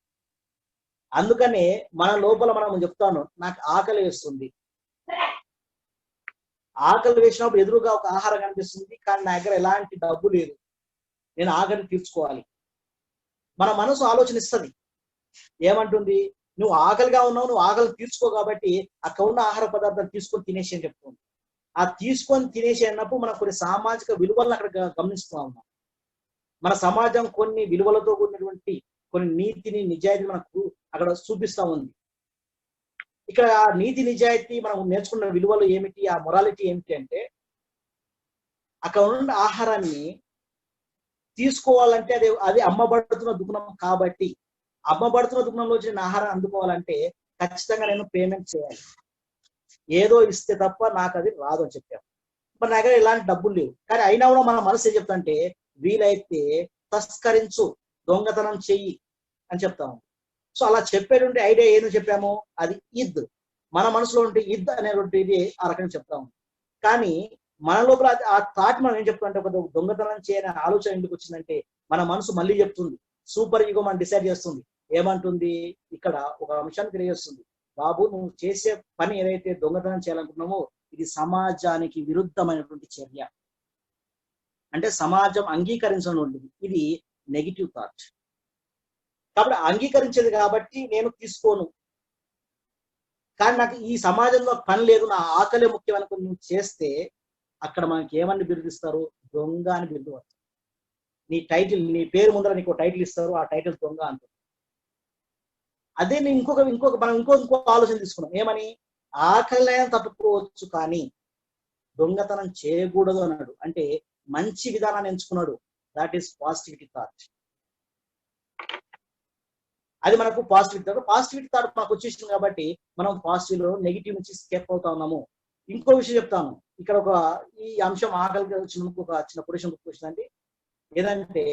అందుకనే మన లోపల మనం చెప్తాను, నాకు ఆకలి వేస్తుంది. ఆకలి వేసినప్పుడు ఎదురుగా ఒక ఆహారం కనిపిస్తుంది, కానీ నా దగ్గర ఎలాంటి డబ్బు లేదు, నేను ఆకలిని తీర్చుకోవాలి. మన మనసు ఆలోచనిస్తుంది, ఏమంటుంది? నువ్వు ఆకలిగా ఉన్నావు, నువ్వు ఆకలి తీర్చుకో, కాబట్టి అక్కడ ఉన్న ఆహార పదార్థాలు తీసుకొని తినేసి అని చెప్తుంది. ఆ తీసుకొని తినేసి అన్నప్పుడు మనం కొన్ని సామాజిక విలువలను అక్కడ గమనిస్తూ ఉన్నాం. మన సమాజం కొన్ని విలువలతో కూడినటువంటి కొన్ని నీతిని, నిజాయితీ మనకు అక్కడ చూపిస్తా ఉంది. ఇక్కడ ఆ నీతి, నిజాయితీ మనం నేర్చుకున్న విలువలు ఏమిటి, ఆ మొరాలిటీ ఏమిటి అంటే అక్కడ ఉన్న ఆహారాన్ని తీసుకోవాలంటే అది అమ్మబడుతున్న దుకాణం కాబట్టి, అమ్మబడుతున్న దుకాణంలో వచ్చిన ఆహారం అందుకోవాలంటే ఖచ్చితంగా నేను పేమెంట్ చేయాలి. ఏదో ఇస్తే తప్ప నాకు అది రాదు అని చెప్పాను. మరి నా దగ్గర ఎలాంటి డబ్బులు లేవు, కానీ అయినా కూడా మన మనసు ఏం చెప్తాంటే వీలైతే తస్కరించు, దొంగతనం చెయ్యి అని చెప్తాము. సో అలా చెప్పేటువంటి ఐడియా ఏదో చెప్పాము, అది ఇద్. మన మనసులో ఉంటే ఇద్ అనేటువంటిది ఆ రకంగా చెప్తాము. కానీ మన లోపల ఆ థాట్ మనం ఏం చెప్తామంటే ఒక దొంగతనం చేయని ఆలోచన ఎందుకు వచ్చిందంటే మన మనసు మళ్ళీ చెప్తుంది, సూపర్ ఈగో మనం డిసైడ్ చేస్తుంది. ఏమంటుంది? ఇక్కడ ఒక అంశాన్ని తెలియజేస్తుంది, బాబు నువ్వు చేసే పని ఏదైతే దొంగతనం చేయాలనుకున్నామో ఇది సమాజానికి విరుద్ధమైనటువంటి చర్య, అంటే సమాజం అంగీకరించనుంటుంది. ఇది నెగిటివ్ థాట్. కాబట్టి అంగీకరించేది కాబట్టి నేను తీసుకోను, కానీ నాకు ఈ సమాజంలో పని లేదు, నా ఆకలే ముఖ్యం అనుకుని నువ్వు చేస్తే అక్కడ మనకి ఏమని బిరుదిస్తారు? దొంగ అని బిరుదు వస్తుంది. నీ టైటిల్, నీ పేరు ముందర నీకు టైటిల్ ఇస్తారు, ఆ టైటిల్ దొంగ అంటారు. అదే నేను మనం ఇంకో ఆలోచన తీసుకున్నాం, ఏమని? ఆకలినైనా తప్పుకోవచ్చు కానీ దొంగతనం చేయకూడదు అన్నాడు. అంటే మంచి విధానాన్ని ఎంచుకున్నాడు. That is positivity thought. అది మనకు పాజిటివిటీ థాట్ మనకు వచ్చేసింది కాబట్టి మనం పాజిటివ్ లో నెగిటివ్ నుంచి స్కెప్ అవుతా ఉన్నాము. ఇంకో విషయం చెప్తాను. ఇక్కడ ఈ అంశం ఆకలికి వచ్చినందుకు ఒక చిన్న క్వశ్చన్ అండి. ఏదంటే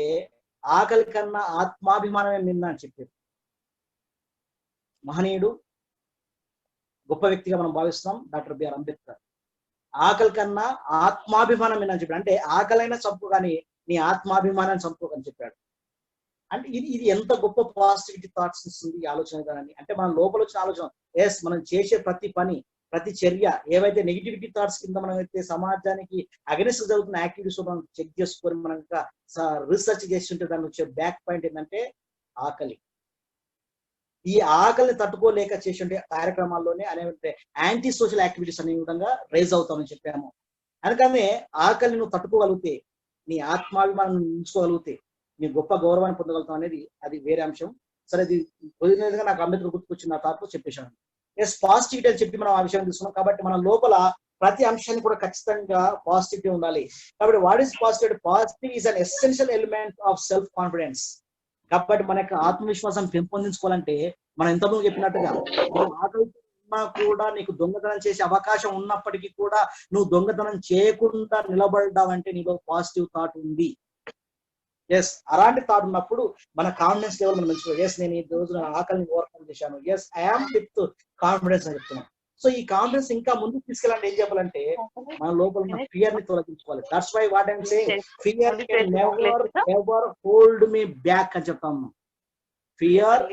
ఆకలి కన్నా ఆత్మాభిమానమే మిన్న అని చెప్పారు. మహనీయుడు, గొప్ప వ్యక్తిగా మనం భావిస్తున్నాం డాక్టర్ బిఆర్ అంబేద్కర్. ఆకలి కన్నా ఆత్మాభిమానం మిన్న అని చెప్పారు. అంటే ఆకలైనా చంపు కానీ నీ ఆత్మాభిమానాన్ని చంపుకోకని చెప్పాడు. అంటే ఇది ఎంత గొప్ప పాజిటివిటీ థాట్స్ ఇస్తుంది ఈ ఆలోచన విధానాన్ని. అంటే మన లోపల వచ్చిన ఆలోచన, ఎస్ మనం చేసే ప్రతి పని, ప్రతి చర్య, ఏవైతే నెగిటివిటీ థాట్స్ కింద మనం అయితే సమాజానికి అగెనిస్ట్ జరుగుతున్న యాక్టివిటీస్ మనం చెక్ చేసుకొని మనం రీసెర్చ్ చేస్తుంటే దాని వచ్చే బ్యాక్ పాయింట్ ఏంటంటే ఆకలి. ఈ ఆకలిని తట్టుకోలేక చేసే కార్యక్రమాల్లోనే అనేవి యాంటీ సోషల్ యాక్టివిటీస్ అనే విధంగా రైజ్ అవుతామని చెప్పాము. అందుకనే ఆకలిని నువ్వు తట్టుకోగలిగితే, నీ ఆత్మాభిమానం ఉంచుకోగలిగితే నీ గొప్ప గౌరవాన్ని పొందగలుగుతాం అనేది అది వేరే అంశం. సరే, ఇది పొందినదిగా నాకు అంబేద్కర్ గుర్తుకొచ్చిన థాట్తో చెప్పేశాను. ఎస్, పాజిటివిటీ అని చెప్పి మనం ఆ విషయం తీసుకున్నాం. కాబట్టి మన లోపల ప్రతి అంశాన్ని కూడా ఖచ్చితంగా పాజిటివిటీ ఉండాలి. కాబట్టి what is positivity? Positive is an essential element of self confidence. కాబట్టి మన యొక్క ఆత్మవిశ్వాసం పెంపొందించుకోవాలంటే మనం ఇంతకుముందు చెప్పినట్టుగా ఆకలి ఉన్నా కూడా నీకు దొంగతనం చేసే అవకాశం ఉన్నప్పటికీ కూడా నువ్వు దొంగతనం చేయకుండా నిలబడ్డావంటే నీలో పాజిటివ్ థాట్ ఉంది. ఎస్, అలాంటి థాట్ ఉన్నప్పుడు మన కాన్ఫిడెన్స్ లెవెల్ మనం మంచిగా, ఎస్ నేను ఈ రోజు ఆకలిని ఓవర్కమ్ చేశాను, ఎస్ ఐఎమ్ విత్ కాన్ఫిడెన్స్ అని చెప్తున్నాను. సో ఈ కాన్ఫిడెన్స్ ఇంకా ముందుకు తీసుకెళ్ళాలంటే ఏం చెప్పాలంటే మన లోపల ఉన్న ఫియర్ ని తొలగించుకోవాలి. That's why what I'm saying, fear can never ever hold me back అని చెప్తాము. Fear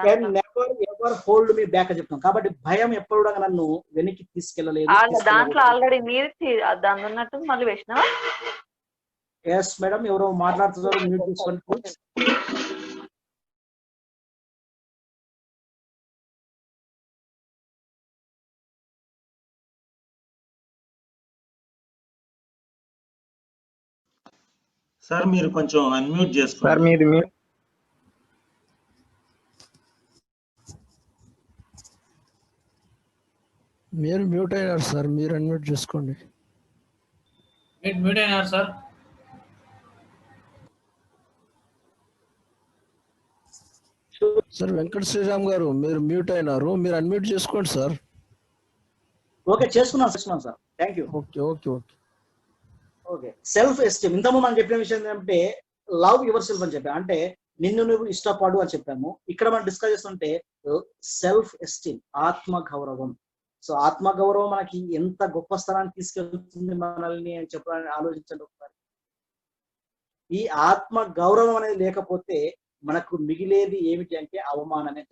can never ever hold me back అని చెప్తాం. కాబట్టి భయం ఎప్పుడు కూడా నన్ను వెనక్కి తీసుకెళ్ళలేదు. దాంట్లో ఆల్రెడీ మీరు దాని ఉన్నట్టు మళ్ళీ వేసిన. ఎస్ మేడం, ఎవరో మాట్లాడుతున్నారు, మ్యూట్ చేసుకోండి. సార్ మీరు కొంచెం అన్మ్యూట్ చేసుకోండి. సార్ మీరు మ్యూట్ అయినారు సార్, మీరు అన్మ్యూట్ చేసుకోండి. మ్యూట్ అయినారు సార్. సార్ వెంకట శ్రీరామ్ గారు మీరు మ్యూట్ అయినారు, మీరు అన్మ్యూట్ చేసుకోండి సార్. ఓకే, చేసుకున్నాను sir. Thank you. Okay okay okay okay, self esteem. ఇంతకుముందు మనం చెప్పిన విషయం ఏంటంటే లవ్ యువర్ సెల్ఫ్ అని చెప్పాము. అంటే నిన్ను నువ్వు ఇష్టపడు అని చెప్పాము. ఇక్కడ మనం డిస్కస్ చేస్తుంటే సెల్ఫ్ ఎస్టీమ్, ఆత్మ గౌరవం. సో ఆత్మ గౌరవం మనకి ఎంత గొప్ప స్థానాన్ని తీసుకెళ్తుంది మనల్ని అని చెప్పాలని ఆలోచించండి ఒకసారి. ఈ ఆత్మ గౌరవం అనేది లేకపోతే మనకు మిగిలేది ఏమిటి అంటే అవమానమే.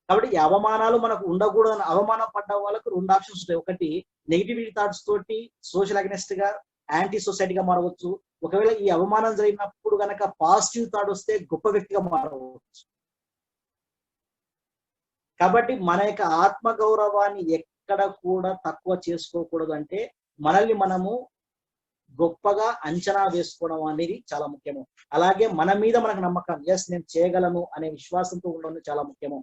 కాబట్టి ఈ అవమానాలు మనకు ఉండకూడదని అవమానం పడ్డ వాళ్ళకు రెండు ఆప్షన్స్ ఉంటాయి. ఒకటి నెగిటివిటీ థాట్స్ తోటి సోషల్ అగెనిస్ట్ గా, యాంటీ సొసైటీగా మారవచ్చు. ఒకవేళ ఈ అవమానం జరిగినప్పుడు గనక పాజిటివ్ థాట్ వస్తే గొప్ప వ్యక్తిగా మారవచ్చు. కాబట్టి మన యొక్క ఆత్మ గౌరవాన్ని ఎక్కడ కూడా తక్కువ చేసుకోకూడదు. అంటే మనల్ని మనము గొప్పగా అంచనా వేసుకోవడం అనేది చాలా ముఖ్యము. అలాగే మన మీద మనకు నమ్మకం, ఎస్ నేను చేయగలను అనే విశ్వాసంతో ఉండడం చాలా ముఖ్యము.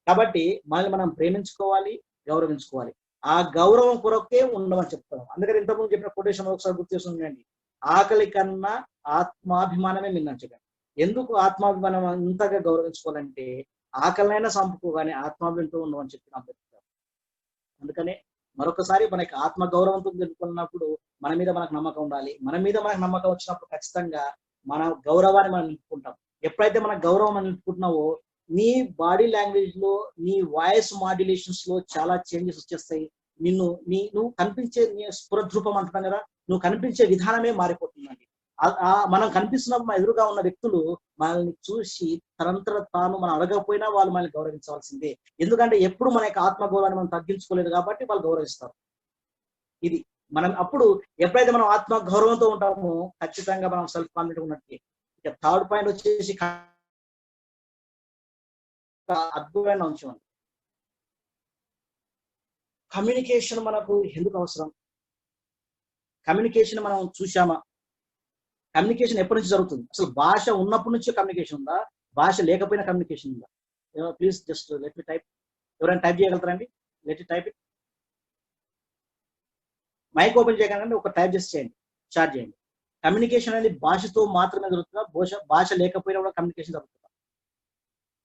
కాబట్టి మనల్ని మనం ప్రేమించుకోవాలి, గౌరవించుకోవాలి. ఆ గౌరవం కొరకే ఉండమని చెప్తాం. అందుకని ఇంతకుముందు చెప్పిన కొటేషన్ ఒకసారి గుర్తు చేస్తుండండి, ఆకలి కన్నా ఆత్మాభిమానమే మిన్నని చెప్పాను. ఎందుకు ఆత్మాభిమానం అంతగా గౌరవించుకోవాలంటే ఆకలినైనా చంపుకోగానే ఆత్మాభిమానంతో ఉండమని చెప్పి నాకు చెప్తారు. అందుకనే మరొకసారి మనకి ఆత్మ గౌరవంతో తెలుసుకున్నప్పుడు మన మీద మనకు నమ్మకం ఉండాలి. మన మీద మనకు నమ్మకం వచ్చినప్పుడు ఖచ్చితంగా మన గౌరవాన్ని మనం నిలుపుకుంటాం. ఎప్పుడైతే మన గౌరవం మనం నిలుపుకుంటున్నావో నీ బాడీ లాంగ్వేజ్ లో, నీ వాయిస్ మాడ్యులేషన్స్ లో చాలా చేంజెస్ వచ్చేస్తాయి. నువ్వు కనిపించే స్ఫురద్రూపం అంటున్నాం కదా, నువ్వు కనిపించే విధానమే మారిపోతుందండి. మనం కనిపిస్తున్నప్పుడు మన ఎదురుగా ఉన్న వ్యక్తులు మనల్ని చూసి తనంతర తాను మనం అడగకపోయినా వాళ్ళు మనల్ని గౌరవించవలసిందే. ఎందుకంటే ఎప్పుడు మన యొక్క ఆత్మగౌరవాన్ని మనం తగ్గించుకోలేదు కాబట్టి వాళ్ళు గౌరవిస్తారు. ఇది మనం అప్పుడు ఎప్పుడైతే మనం ఆత్మ గౌరవంతో ఉంటామో ఖచ్చితంగా మనం సెల్ఫ్ కాన్ఫిడెంట్ ఉన్నట్టు. ఇక థర్డ్ పాయింట్ వచ్చేసి అద్భుతమైన అంశం అండి. కమ్యూనికేషన్ మనకు ఎందుకు అవసరం? కమ్యూనికేషన్ మనం చూసామా? కమ్యూనికేషన్ ఎప్పటి నుంచి జరుగుతుంది? అసలు భాష ఉన్నప్పటి నుంచి కమ్యూనికేషన్ ఉందా? భాష లేకపోయినా కమ్యూనికేషన్ ఉందా? Please just let me type. ఎవరైనా టైప్ చేయగలుగుతారండి? Let type it. Mic open చేయగానే ఒక టైప్ చేసి చేయండి, స్టార్ట్ చేయండి. కమ్యూనికేషన్ అనేది భాషతో మాత్రమే జరుగుతుందా? భాష లేకపోయినా కూడా కమ్యూనికేషన్ జరుగుతుందా?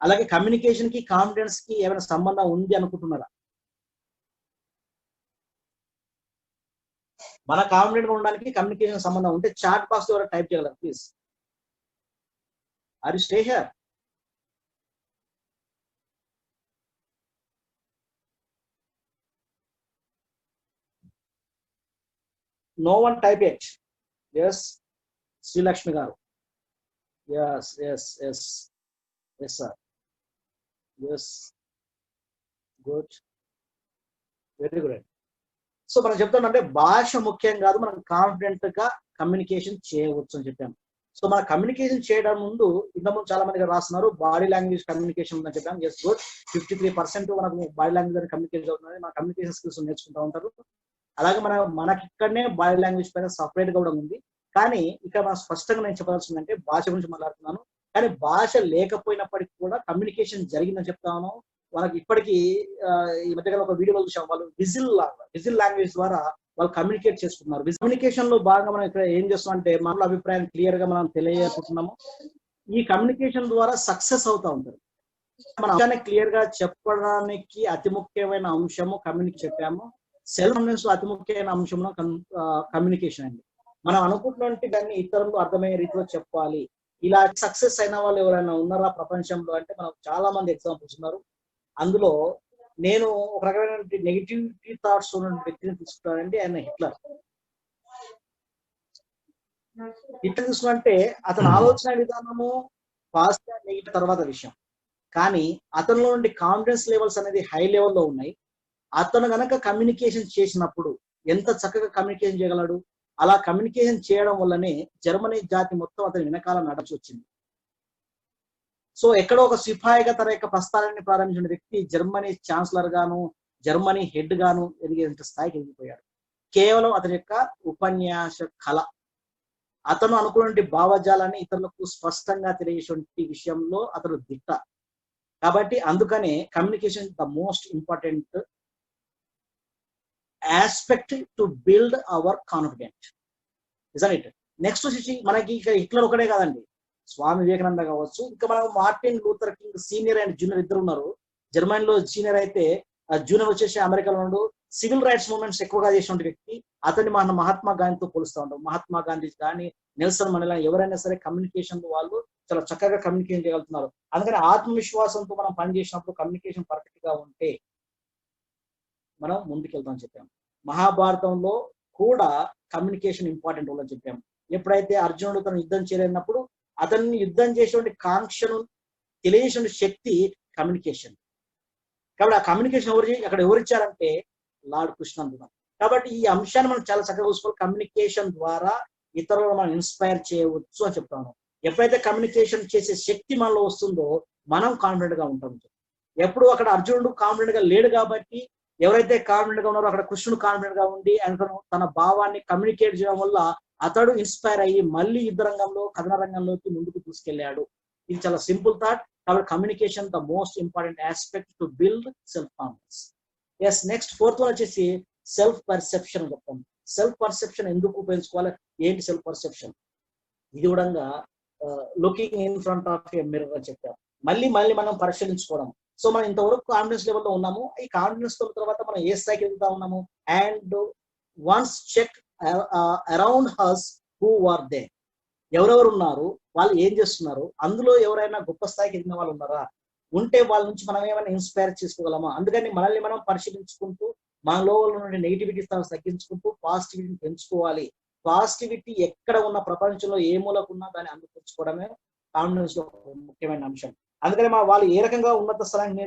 అలాగే కమ్యూనికేషన్ కి కాన్ఫిడెన్స్ కి ఏమైనా సంబంధం ఉంది అనుకుంటున్నారా? మన కాన్ఫిడెంట్ గా ఉండడానికి కమ్యూనికేషన్ సంబంధం ఉంటే చాట్ బాక్స్ ద్వారా టైప్ చేయగలరు please. Are you stay here? No one type it. Yes. Srilakshmi garu. Yes yes yes yes sir. Yes, good, very good. So మనం చెప్తామంటే భాష ముఖ్యం కాదు, మనం కాన్ఫిడెంట్ గా కమ్యూనికేషన్ చేయవచ్చు అని చెప్పాము. సో మన కమ్యూనికేషన్ చేయడం ముందు ఇంతకుముందు చాలా మంది రాస్తున్నారు బాడీ లాంగ్వేజ్ కమ్యూనికేషన్ ఉందని చెప్పాము. Yes, good. 53% మనకు బాడీ లాంగ్వేజ్ కమ్యూనికేషన్ అవుతుంది. మన కమ్యూనికేషన్ స్కిల్స్ నేర్చుకుంటూ ఉంటారు. అలాగే మనకి ఇక్కడనే బాడీ లాంగ్వేజ్ పైన సపరేట్ గా కూడా ఉంది. కానీ ఇక్కడ మనం స్పష్టంగా నేను చెప్పాల్సిందంటే భాష గురించి మాట్లాడుతున్నాను. కానీ భాష లేకపోయినప్పటికీ కూడా కమ్యూనికేషన్ జరిగిందని చెప్తాను. వాళ్ళకి ఇప్పటికీ ఈ మధ్యకాలం ఒక వీడియోలో చూసాం, వాళ్ళు విజిల్ లాంగ్వేజ్ ద్వారా వాళ్ళు కమ్యూనికేట్ చేసుకున్నారు. కమ్యూనికేషన్ లో భాగంగా మనం ఇక్కడ ఏం చేస్తున్నాం అంటే మన అభిప్రాయం క్లియర్ గా మనం తెలియజేస్తున్నాము. ఈ కమ్యూనికేషన్ ద్వారా సక్సెస్ అవుతా ఉంటారు. మన అంశాన్ని క్లియర్ గా చెప్పడానికి అతి ముఖ్యమైన అంశము కమ్యూనికేషన్ చెప్పాము. సెల్ఫ్ కాన్ఫిడెన్స్ లో అతి ముఖ్యమైన అంశము కమ్యూనికేషన్ అండి. మనం అనుకుంటున్నట్టు దాన్ని ఇతరులకు అర్థమయ్యే రీతిలో చెప్పాలి. ఇలా సక్సెస్ అయిన వాళ్ళు ఎవరైనా ఉన్నారా ప్రపంచంలో అంటే మనకు చాలా మంది ఎగ్జాంపుల్స్ ఉన్నారు. అందులో నేను ఒక రకమైన నెగిటివిటీ థాట్స్ ఉన్న వ్యక్తిని తీసుకున్నానంటే ఆయన హిట్లర్. హిట్లర్ తీసుకుంటే అతని ఆలోచన విధానము పాజిటివ్ నెగిటివ్ తర్వాత విషయం, కానీ అతనిలో నుండి కాన్ఫిడెన్స్ లెవెల్స్ అనేది హై లెవెల్లో ఉన్నాయి. అతను గనక కమ్యూనికేషన్ చేసినప్పుడు ఎంత చక్కగా కమ్యూనికేషన్ చేయగలడు. అలా కమ్యూనికేషన్ చేయడం వల్లనే జర్మనీ జాతి మొత్తం అతని వెనకాల నడచి వచ్చింది. సో ఎక్కడో ఒక సిపాయిగా తన యొక్క ప్రస్థానాన్ని ప్రారంభించిన వ్యక్తి జర్మనీ ఛాన్సలర్ గాను, జర్మనీ హెడ్ గాను ఎదిగేంత స్థాయికి ఎదిగిపోయాడు. కేవలం అతని యొక్క ఉపన్యాస కళ, అతను అనుకున్న భావజాలాన్ని ఇతరులకు స్పష్టంగా తెలియజేసే విషయంలో అతను దిట్ట. కాబట్టి అందుకనే communication the most important aspect to build our confident. Isn't it? Next వచ్చేసి మనకి ఇక హిట్లర్ ఒకటే కాదండి, స్వామి వివేకానంద కావచ్చు, ఇంకా మనం Martin Luther king senior and junior ఇద్దరు ఉన్నారు. జర్మనీలో సీనియర్ అయితే జూనియర్ వచ్చేసి అమెరికాలో ఉండు. సివిల్ రైట్స్ మూవ్మెంట్స్ ఎక్కువగా చేసిన వ్యక్తి. అతన్ని మన మహాత్మా గాంధీతో పోలుస్తూ ఉంటాం. మహాత్మా గాంధీ కానీ నెల్సన్ మండేలా ఎవరైనా సరే కమ్యూనికేషన్ వాళ్ళు చాలా చక్కగా కమ్యూనికేషన్ చేయగలుగుతున్నారు. అందుకని ఆత్మవిశ్వాసంతో మనం పనిచేసినప్పుడు కమ్యూనికేషన్ పర్ఫెక్ట్ గా ఉంటే మనం ముందుకెళ్తామని చెప్పాము. మహాభారతంలో కూడా కమ్యూనికేషన్ ఇంపార్టెంట్ రోల్ అని చెప్పాము. ఎప్పుడైతే అర్జునుడు తను యుద్ధం చేయలేనప్పుడు అతన్ని యుద్ధం చేసేటువంటి కాంక్షను తెలియజేసిన శక్తి కమ్యూనికేషన్. కాబట్టి ఆ కమ్యూనికేషన్ అక్కడ ఎవరిచ్చారంటే లార్డ్ కృష్ణ అంటున్నాం. కాబట్టి ఈ అంశాన్ని మనం చాలా చక్కగా చూసుకోవాలి. కమ్యూనికేషన్ ద్వారా ఇతరులను మనం ఇన్స్పైర్ చేయవచ్చు అని చెప్తాను. ఎప్పుడైతే కమ్యూనికేషన్ చేసే శక్తి మనలో వస్తుందో మనం కాన్ఫిడెంట్ గా ఉంటాం. ఎప్పుడు అక్కడ అర్జునుడు కాన్ఫిడెంట్ గా లేడు కాబట్టి ఎవరైతే కాన్ఫిడెంట్ గా ఉన్నారో అక్కడ కృష్ణుడు కాన్ఫిడెంట్ గా ఉండి అతను తన భావాన్ని కమ్యూనికేట్ చేయడం వల్ల అతడు ఇన్స్పైర్ అయ్యి మళ్ళీ యుద్ధ రంగంలో కథన రంగంలోకి ముందుకు తీసుకెళ్లాడు. ఇది చాలా సింపుల్ థాట్. కాబట్టి communication the most important aspect to build self confidence. Yes, next fourth one వచ్చేసి సెల్ఫ్ పర్సెప్షన్ చెప్తాం. సెల్ఫ్ పర్సెప్షన్ ఎందుకు ఉపయోగించుకోవాలి, ఏంటి సెల్ఫ్ పర్సెప్షన్? ఇది కూడా looking in front of a mirror అని చెప్పాం. మళ్ళీ మనం పరిశీలించుకోవడం. సో మనం ఇంతవరకు కాన్ఫిడెన్స్ లెవెల్లో ఉన్నాము. ఈ కాన్ఫిడెన్స్ తర్వాత మనం ఏ స్థాయికి వెళ్తా ఉన్నాము? And once check around us who are they, ఎవరెవరు ఉన్నారు, వాళ్ళు ఏం చేస్తున్నారు, అందులో ఎవరైనా గొప్ప స్థాయికి ఎదిగిన వాళ్ళు ఉన్నారా? ఉంటే వాళ్ళ నుంచి మనం ఏమైనా ఇన్స్పైర్ చేసుకోగలమా? అందుకని మనల్ని మనం పరిశీలించుకుంటూ మనలో ఉన్న నెగిటివిటీ తగ్గించుకుంటూ పాజిటివిటీని పెంచుకోవాలి. పాజిటివిటీ ఎక్కడ ఉన్న ప్రపంచంలో ఏ మూలకున్నా దాన్ని అందిపుచ్చుకోవడమే కాన్ఫిడెన్స్ లో ముఖ్యమైన అంశం. అందుకని వాళ్ళు ఏ రకంగా ఉన్నత స్థలానికి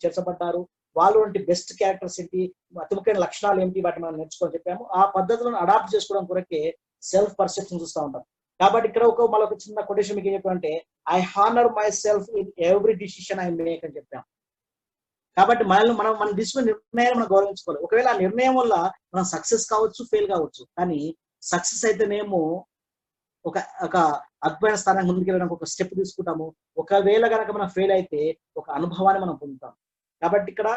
చేర్చబడ్డారు, వాళ్ళు వంటి బెస్ట్ క్యారెక్టర్స్ ఏంటి, అతి ముఖ్యమైన లక్షణాలు ఏంటి, వాటిని మనం నేర్చుకోని చెప్పాము. ఆ పద్ధతులను అడాప్ట్ చేసుకోవడం కొరకే సెల్ఫ్ పర్సెప్షన్ చూస్తూ ఉంటాం. కాబట్టి ఇక్కడ మళ్ళీ చిన్న కొటేషన్ మీకు ఏం చెప్పాలంటే, I honour my self in every decision I make అని చెప్పాం. కాబట్టి మనం తీసుకున్న నిర్ణయాన్ని మనం గౌరవించుకోవాలి. ఒకవేళ ఆ నిర్ణయం వల్ల మనం సక్సెస్ కావచ్చు, ఫెయిల్ కావచ్చు, కానీ సక్సెస్ అయితేనేమో ఒక అద్భుతమైన స్థానానికి ముందుకెళ్ళడానికి ఒక స్టెప్ తీసుకుంటాము. ఒకవేళ కనుక మనం ఫెయిల్ అయితే ఒక అనుభవాన్ని మనం పొందుతాం. కాబట్టి ఇక్కడ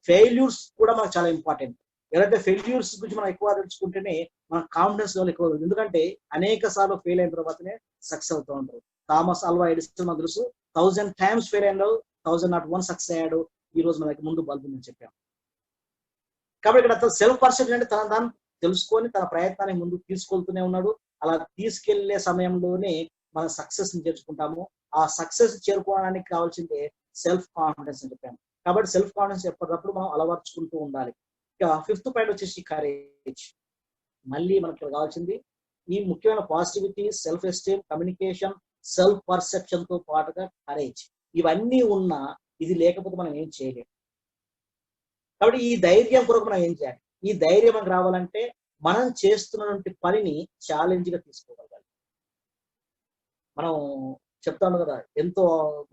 ఫెయిల్యూర్స్ కూడా మనకు చాలా ఇంపార్టెంట్. ఎవరైతే ఫెయిల్యూర్స్ గురించి మనం ఎక్కువ తెలుసుకుంటేనే మన కాన్ఫిడెన్స్ లెవెల్ ఎక్కువ. ఎందుకంటే అనేక సార్లు ఫెయిల్ అయిన తర్వాతనే సక్సెస్ అవుతూ ఉంటారు. థామస్ ఆల్వా ఎడిసన్ మనకు తెలుసు, 1000 times ఫెయిల్ అయినాడు, 1001 సక్సెస్ అయ్యాడు. ఈ రోజు మనకి ముందు బల్బు అని చెప్పాం. కాబట్టి ఇక్కడ సెల్ఫ్ పర్సెప్షన్ అంటే తన తాను తెలుసుకొని తన ప్రయత్నాన్ని ముందుకు తీసుకెళ్తూనే ఉన్నాడు. అలా తీసుకెళ్లే సమయంలోనే మన సక్సెస్ ని చేర్చుకుంటాము. ఆ సక్సెస్ చేరుకోవడానికి కావాల్సిందే సెల్ఫ్ కాన్ఫిడెన్స్ అని చెప్పాము. కాబట్టి సెల్ఫ్ కాన్ఫిడెన్స్ ఎప్పటికప్పుడు మనం అలవర్చుకుంటూ ఉండాలి. ఇక 5th పాయింట్ వచ్చేసి కరేజ్. మళ్ళీ మనకి కావాల్సింది ఈ ముఖ్యమైన positivity, self esteem, communication, self perception తో పాటుగా కరేజ్, ఇవన్నీ ఉన్నా ఇది లేకపోతే మనం ఏం చేయలేము. కాబట్టి ఈ ధైర్యం కొరకు మనం ఏం చేయాలి? ఈ ధైర్యం మనకు రావాలంటే మనం చేస్తున్నటువంటి పనిని ఛాలెంజ్ గా తీసుకోగలగాలి. మనం చెప్తాను కదా, ఎంతో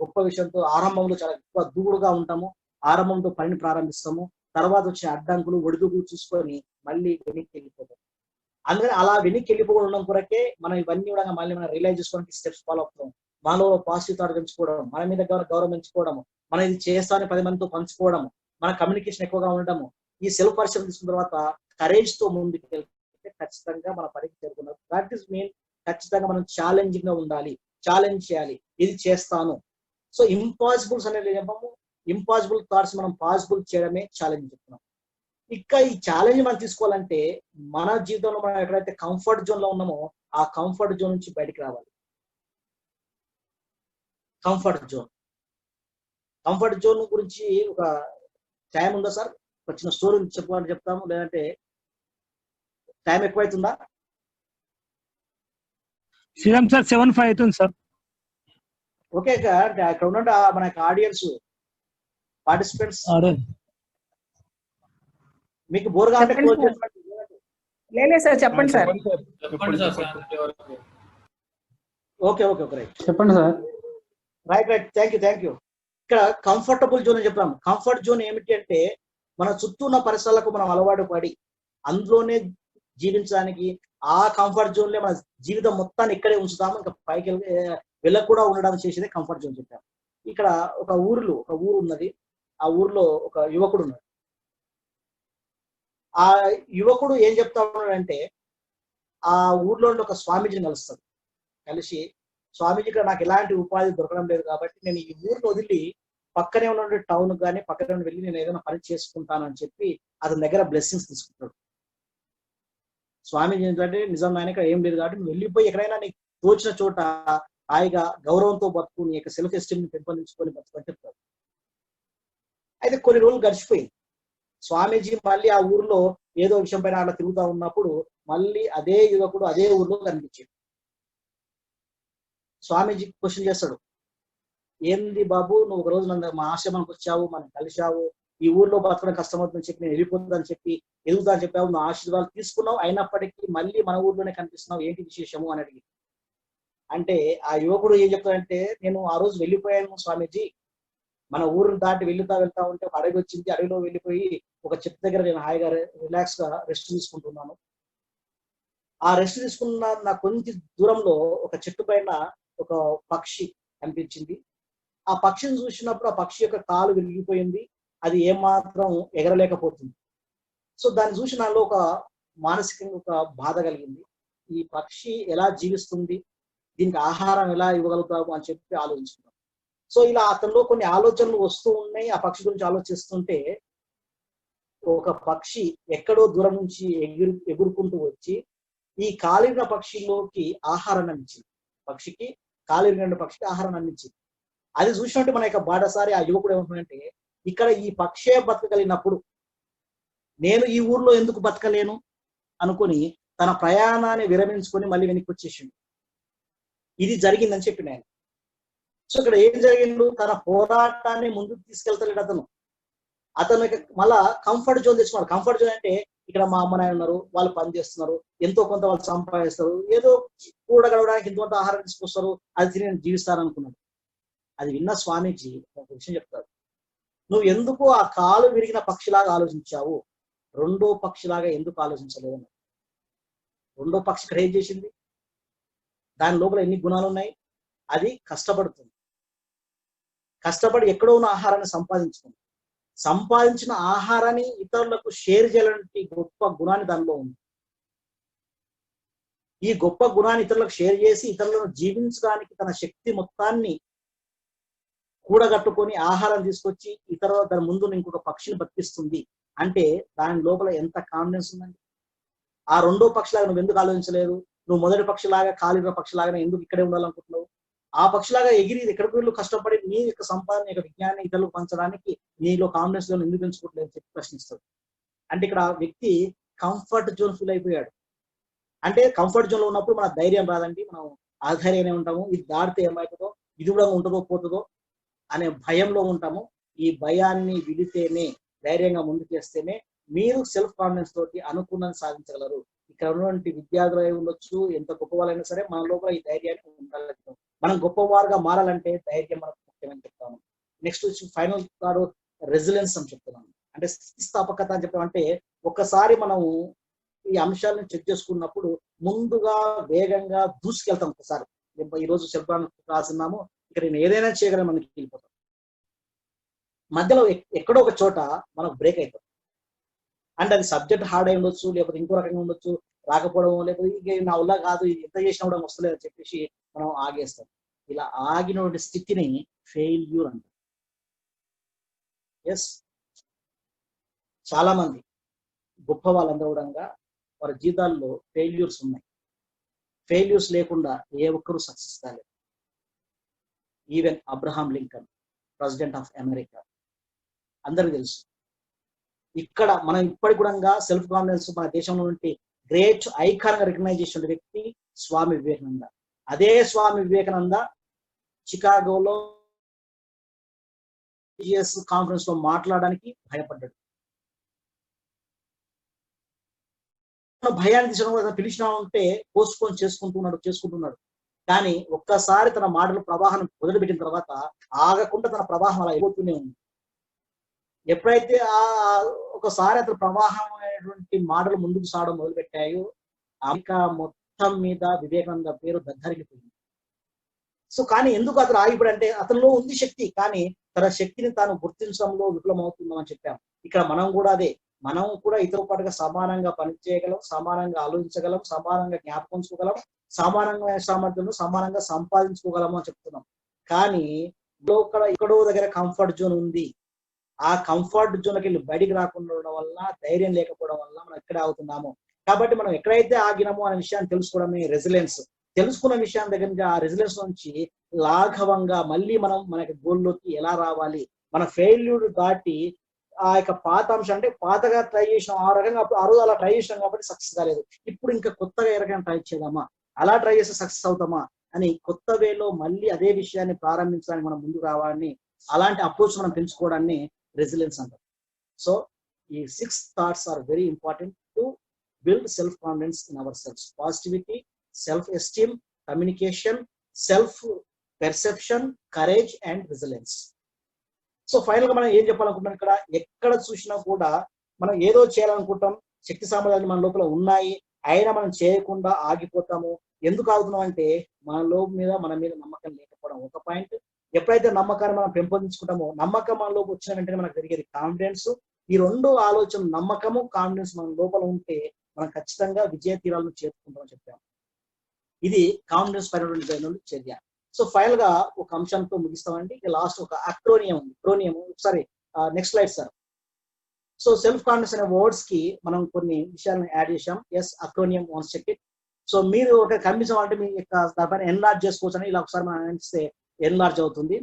గొప్ప విషయంతో ఆరంభంలో చాలా ఎక్కువ దూకుడుగా ఉంటాము, ఆరంభంతో పనిని ప్రారంభిస్తాము, తర్వాత వచ్చిన అడ్డంకులు ఒడిదుడుకులు చూసుకొని మళ్ళీ వెనక్కి వెళ్ళిపోతాం. అందుకని అలా వెనక్కి వెళ్ళిపోవడం కొరకే మనం ఇవన్నీ కూడా మళ్ళీ మనం రియలైజ్ చేసుకోవడానికి స్టెప్స్ ఫాలో అవుతాం. మనలో పాజిటివ్ థాట్ పెంచుకోవడం, మన మీద గౌరవం పెంచుకోవడము, మనం ఇది చేస్తామని 10 మందితో పంచుకోవడము, మన కమ్యూనికేషన్ ఎక్కువగా ఉండడము, ఈ సెల్ఫ్ పరిశ్రమ తీసుకున్న తర్వాత కరేజ్ తో ముందుకు వెళ్తే ఖచ్చితంగా మన పనికి చేరుకున్నాం. దట్ ఈస్ మీన్ ఖచ్చితంగా మనం ఛాలెంజింగ్ గా ఉండాలి, ఛాలెంజ్ చేయాలి, ఇది చేస్తాను. సో ఇంపాసిబుల్స్ అనేది చెప్పాము, ఇంపాసిబుల్ థాట్స్ మనం పాసిబుల్ చేయడమే ఛాలెంజ్ చెప్తున్నాం. ఇక ఈ ఛాలెంజ్ మనం తీసుకోవాలంటే మన జీవితంలో మనం ఎక్కడైతే కంఫర్ట్ జోన్ లో ఉన్నామో ఆ కంఫర్ట్ జోన్ నుంచి బయటికి రావాలి. కంఫర్ట్ జోన్ గురించి ఒక టైం ఉందా సార్? వచ్చిన స్టోరీ చెప్పాలని చెప్తాము, లేదంటే టైం ఎక్కువైతుందా? శ్రీరామ్ సార్ 7:05 అవుతుంది సార్. ఓకే, అక్కడ ఉన్న మన ఆడియన్స్ పార్టిసిపెంట్స్ మీకు బోర్గా అంటే క్లోజ్ చేసుకోండి. లేదు సార్, చెప్పండి sir. Okay okay okay right, చెప్పండి సార్. Right thank you. ఇక్కడ కంఫర్టబుల్ జోన్ అని చెప్పాము. కంఫర్ట్ జోన్ ఏమిటి అంటే మన చుట్టూ ఉన్న పరిసరాలకు మనం అలవాటు పడి అందులోనే జీవించడానికి, ఆ కంఫర్ట్ జోన్ లో మన జీవితం మొత్తాన్ని ఇక్కడే ఉంచుతాము, ఇంకా పైకి వెళ్ళకుండా ఉండడానికి చేసేదే కంఫర్ట్ జోన్ చెప్పాము. ఇక్కడ ఒక ఊరు ఉన్నది, ఆ ఊర్లో ఒక యువకుడు ఉన్నాడు. ఆ యువకుడు ఏం చెప్తా ఉన్నాడంటే ఆ ఊర్లో ఒక స్వామీజీని కలుస్తాడు. కలిసి, స్వామీజీ ఇక్కడ నాకు ఎలాంటి ఉపాధి దొరకడం లేదు కాబట్టి నేను ఈ ఊరిని వదిలి పక్కనే ఉన్న టౌన్ కానీ పక్కనే వెళ్ళి నేను ఏదైనా పని చేసుకుంటాను అని చెప్పి అతని దగ్గర బ్లెస్సింగ్స్ తీసుకుంటాడు. స్వామీజీ ఏంటంటే నిజం నాయన ఇక్కడ ఏం లేదు కాబట్టి నువ్వు వెళ్ళిపోయి ఎక్కడైనా నీకు తోచిన చోట హాయిగా గౌరవంతో బతుకు, నీ యొక్క సెల్ఫ్ ఎస్టీమ్ ని పెంపొందించుకొని బతుకు అని చెప్తాడు. అయితే కొన్ని రోజులు గడిచిపోయింది. స్వామీజీ మళ్ళీ ఆ ఊర్లో ఏదో విషయం పైన అలా తిరుగుతా ఉన్నప్పుడు మళ్ళీ అదే యువకుడు అదే ఊర్లో కనిపించాడు. స్వామీజీ క్వశ్చన్ చేస్తాడు, ఏంది బాబు నువ్వు ఒక రోజు నన్ను మా ఆశ్రమానికి వచ్చావు, మనం కలిశావు, ఈ ఊర్లో బతకడం కష్టమవుతుందని చెప్పి నేను వెళ్ళిపోతుందని చెప్పి ఎదుగుతా అని చెప్పావు, నువ్వు ఆశీర్వాదాలు తీసుకున్నావు, అయినప్పటికీ మళ్ళీ మన ఊర్లోనే కనిపిస్తున్నావు, ఏంటి విశేషము అని అడిగి. అంటే ఆ యువకుడు ఏం చెప్తాడంటే, నేను ఆ రోజు వెళ్ళిపోయాను స్వామీజీ, మన ఊరిని దాటి వెళ్తా ఉంటే ఒక అడవి వచ్చింది, అడవిలో వెళ్ళిపోయి ఒక చెట్టు దగ్గర నేను హాయిగా రిలాక్స్ గా రెస్ట్ తీసుకుంటున్నాను. ఆ రెస్ట్ తీసుకున్న నా కొంచెం దూరంలో ఒక చెట్టు పైన ఒక పక్షి కనిపించింది. ఆ పక్షిని చూసినప్పుడు ఆ పక్షి యొక్క కాలు విరిగిపోయింది, అది ఏమాత్రం ఎగరలేకపోతుంది. సో దాన్ని చూసి నాలో ఒక మానసికంగా ఒక బాధ కలిగింది. ఈ పక్షి ఎలా జీవిస్తుంది, దీనికి ఆహారం ఎలా ఇవ్వగలుగుతాము అని చెప్పి ఆలోచించుకున్నాను. సో ఇలా అతనిలో కొన్ని ఆలోచనలు వస్తూ ఉన్నాయి. ఆ పక్షి గురించి ఆలోచిస్తుంటే ఒక పక్షి ఎక్కడో దూరం నుంచి ఎగురుకుంటూ వచ్చి ఈ కాలిన పక్షిలోకి ఆహారాన్ని అందించింది. పక్షికి కాలిన పక్షికి ఆహారాన్ని అందించింది. అది చూసినట్టు మన యొక్క బాటసారి ఆ యువకుడు ఏమంటున్నాడంటే, ఇక్కడ ఈ పక్షే బతకగలిగినప్పుడు నేను ఈ ఊర్లో ఎందుకు బతకలేను అనుకుని తన ప్రయాణాన్ని విరమించుకొని మళ్ళీ వెనక్కి వచ్చేసిండు. ఇది జరిగిందని చెప్పిన ఆయన. సో ఇక్కడ ఏం జరిగిండు, తన పోరాటాన్ని ముందుకు తీసుకెళ్తలేడు అతను మళ్ళా కంఫర్ట్ జోన్ తెచ్చుకున్నాడు. కంఫర్ట్ జోన్ అంటే ఇక్కడ మా అమ్మ నాయన ఉన్నారు, వాళ్ళు పని చేస్తున్నారు, ఎంతో కొంత వాళ్ళు సంపాదిస్తారు, ఏదో కూడగలవడానికి ఎంతో కొంత ఆహారం తీసుకొస్తారు, అది తిని నేను జీవిస్తాను అనుకున్నాడు. అది విన్న స్వామీజీ ఒక విషయం చెప్తారు, నువ్వు ఎందుకు ఆ కాలు విరిగిన పక్షిలాగా ఆలోచించావు, రెండో పక్షిలాగా ఎందుకు ఆలోచించలేదు? రెండో పక్షి ఇక్కడ ఏం చేసింది, దాని లోపల ఎన్ని గుణాలు ఉన్నాయి, అది కష్టపడుతుంది, కష్టపడి ఎక్కడో ఉన్న ఆహారాన్ని సంపాదించుకుంది, సంపాదించిన ఆహారాన్ని ఇతరులకు షేర్ చేయాలంటే గొప్ప గుణాన్ని దానిలో ఉంది. ఈ గొప్ప గుణాన్ని ఇతరులకు షేర్ చేసి ఇతరులను జీవించడానికి తన శక్తి మొత్తాన్ని కూడగట్టుకొని ఆహారం తీసుకొచ్చి దాని ముందు ఇంకొక పక్షిని బతికిస్తుంది అంటే దాని లోపల ఎంత కాన్ఫిడెన్స్ ఉందండి. ఆ రెండో పక్షిలాగా నువ్వు ఎందుకు ఆలోచించలేదు, నువ్వు మొదటి పక్షిలాగా కాలిన పక్షిలాగా ఎందుకు ఇక్కడే ఉండాలనుకుంటున్నావు, ఆ పక్షిలాగా ఎగిరి ఎక్కడికి వీళ్ళు కష్టపడి నీ యొక్క సంపాదన యొక్క విజ్ఞానాన్ని ఇతరులకు పంచడానికి నీలో కాన్ఫిడెన్స్ లో ఎందుకు పెంచుకోవట్లేదు చెప్పి ప్రశ్నిస్తాడు. అంటే ఇక్కడ ఆ వ్యక్తి కంఫర్ట్ జోన్ ఫీల్ అయిపోయాడు. అంటే కంఫర్ట్ జోన్ లో ఉన్నప్పుడు మన ధైర్యం రాదండి, మనం ఆధైర్యంగానే ఉంటాము. ఇది దాటితే ఏమవుతుందో, ఇది కూడా ఉంటుందో పోతుందో అనే భయంలో ఉంటాము. ఈ భయాన్ని విడితేనే, ధైర్యంగా ముందుకేస్తేనే మీరు సెల్ఫ్ కాన్ఫిడెన్స్ తోటి అనుకున్నది సాధించగలరు. ఇక్కడ ఉన్నటువంటి విద్యార్థులు అయి ఉండొచ్చు, ఎంత గొప్ప వాళ్ళైనా సరే మన లోపల ఈ ధైర్యాన్ని ఉండాలి. మనం గొప్పవారుగా మారాలంటే ధైర్యం మనకు ముఖ్యమని చెప్తాను. నెక్స్ట్ వచ్చి ఫైనల్ థాట్ రెసిలెన్స్ అని చెప్తున్నాను. అంటే స్థితిస్థాపకత అని చెప్పామంటే ఒక్కసారి మనం ఈ అంశాలను చెక్ చేసుకున్నప్పుడు ముందుగా వేగంగా దూసుకెళ్తాం. ఒకసారి ఈ రోజు సెల్ఫ్ కాన్ఫిడెన్స్ రాస్తున్నాము, ఇక్కడ నేను ఏదైనా చేయగలను మనకి వెళ్ళిపోతాం. మధ్యలో ఎక్కడో ఒక చోట మనం బ్రేక్ అవుతాం. అంటే అది సబ్జెక్ట్ హార్డ్ అయి ఉండొచ్చు, లేకపోతే ఇంకో రకంగా ఉండొచ్చు, రాకపోవడం, లేకపోతే ఇక నా వల్ల కాదు, ఎంత చేసినా కూడా వస్తలేదు అని చెప్పేసి మనం ఆగేస్తాం. ఇలా ఆగినటువంటి స్థితిని ఫెయిల్యూర్ అంటారు. ఎస్, చాలా మంది గొప్ప వాళ్ళందరూ కూడా వారి జీవితాల్లో ఫెయిల్యూర్స్ ఉన్నాయి. ఫెయిల్యూర్స్ లేకుండా ఏ ఒక్కరూ సక్సెస్ కాలేదు. Even Abraham Lincoln, president of America, అందరికీ తెలుసు. ఇక్కడ మనం ఇప్పటికి కూడా సెల్ఫ్ కాన్ఫిడెన్స్ మన దేశంలో నుండి గ్రేట్ ఐకాన్ గా రికగ్నైజ్ చేసిన వ్యక్తి స్వామి వివేకానంద. అదే స్వామి వివేకానంద చికాగోలో కాన్ఫరెన్స్ లో మాట్లాడడానికి భయపడ్డాడు. భయాన్ని తీసుకోవడం పిలిచినా ఉంటే పోస్ట్పోన్ చేసుకుంటున్నాడు. కానీ ఒక్కసారి తన మాటలు ప్రవాహం మొదలుపెట్టిన తర్వాత ఆగకుండా తన ప్రవాహం అలా అయిపోతూనే ఉంది. ఎప్పుడైతే ఒకసారి అతను ప్రవాహం అనేటువంటి మాటలు ముందుకు సాగడం మొదలుపెట్టాయో అమెరికా మొత్తం మీద వివేకానంద పేరు దద్దరిల్లిపోయింది. సో కానీ ఎందుకు అతను ఆగిపోయాడంటే అతనిలో ఉంది శక్తి, కానీ తన శక్తిని తాను గుర్తించడంలో విఫలమవుతున్నాం అని చెప్పాం. ఇక్కడ మనం కూడా అదే, మనం కూడా ఇతర పాటుగా సమానంగా పనిచేయగలం, సమానంగా ఆలోచించగలం, సమానంగా జ్ఞాపకంచుకోగలం, సమానంగా సామర్థ్యం సమానంగా సంపాదించుకోగలము అని చెప్తున్నాం. కానీ ఎక్కడో దగ్గర కంఫర్ట్ జోన్ ఉంది. ఆ కంఫర్ట్ జోన్కి వెళ్ళి బయటికి రాకుండా ఉండడం వల్ల, ధైర్యం లేకపోవడం వల్ల మనం ఎక్కడ అవుతున్నాము. కాబట్టి మనం ఎక్కడైతే ఆగినామో అనే విషయాన్ని తెలుసుకోవడమే రెసిలెన్స్. తెలుసుకున్న విషయాన్ని దగ్గర నుంచి ఆ రెసిలెన్స్ నుంచి లాఘవంగా మళ్ళీ మనం మనకి గోల్లోకి ఎలా రావాలి, మన ఫెయిల్యూర్ దాటి ఆ యొక్క పాత అంశం, అంటే పాతగా ట్రై చేసినాం ఆ రకంగా, ఆ రోజు అలా ట్రై చేసినాం కాబట్టి సక్సెస్ కాలేదు, ఇప్పుడు ఇంకా కొత్తగా ఏ రకంగా ట్రై చేద్దామా, అలా ట్రై చేస్తే సక్సెస్ అవుతామా అని కొత్త వేలో మళ్ళీ అదే విషయాన్ని ప్రారంభించడానికి మనం ముందుకు రావాలని, అలాంటి అప్రోచ్ మనం పెంచుకోవడాన్ని రెసిలెన్స్ అంటారు. సో ఈ 6 thoughts are very important to build self confidence in our self. Positivity, self esteem, communication, self perception, courage and resilience. So final గా మనం ఏం చెప్పాలనుకుంటున్నాం, ఇక్కడ ఎక్కడ చూసినా కూడా మనం ఏదో చేయాలనుకుంటాం, శక్తి సామర్థ్యాలు మన లోపల ఉన్నాయి, అయినా మనం చేయకుండా ఆగిపోతాము. ఎందుకు ఆగుతున్నాం అంటే మన మీద నమ్మకం లేకపోవడం ఒక పాయింట్. ఎప్పుడైతే నమ్మకాన్ని మనం పెంపొందించుకుంటామో, నమ్మకం మన లోపు వచ్చిన వెంటనే మనకు జరిగేది కాన్ఫిడెన్స్. ఈ రెండు ఆలోచన, నమ్మకము కాన్ఫిడెన్స్ మన లోపల ఉంటే మనం ఖచ్చితంగా విజయ తీరాలను చేరుకుంటామని చెప్పాము. ఇది కాన్ఫిడెన్స్ పైన చర్య. సో ఫైనల్ గా ఒక అంశంతో ముగిస్తామండి. లాస్ట్ ఒక అక్రోనియం ఉంది. అక్రోనియం ఒకసారి next slide sir. So self confidence అనే వర్డ్స్ కి మనం కొన్ని విషయాలను యాడ్ చేసాం. Yes, acronym once check it. So మీరు ఒక కనిపించాలంటే మీ యొక్క దానిపైన ఎన్లార్జ్ చేసుకోవచ్చు అని ఇలా ఒకసారి మనం అనిపిస్తే ఎన్లార్జ్ అవుతుంది.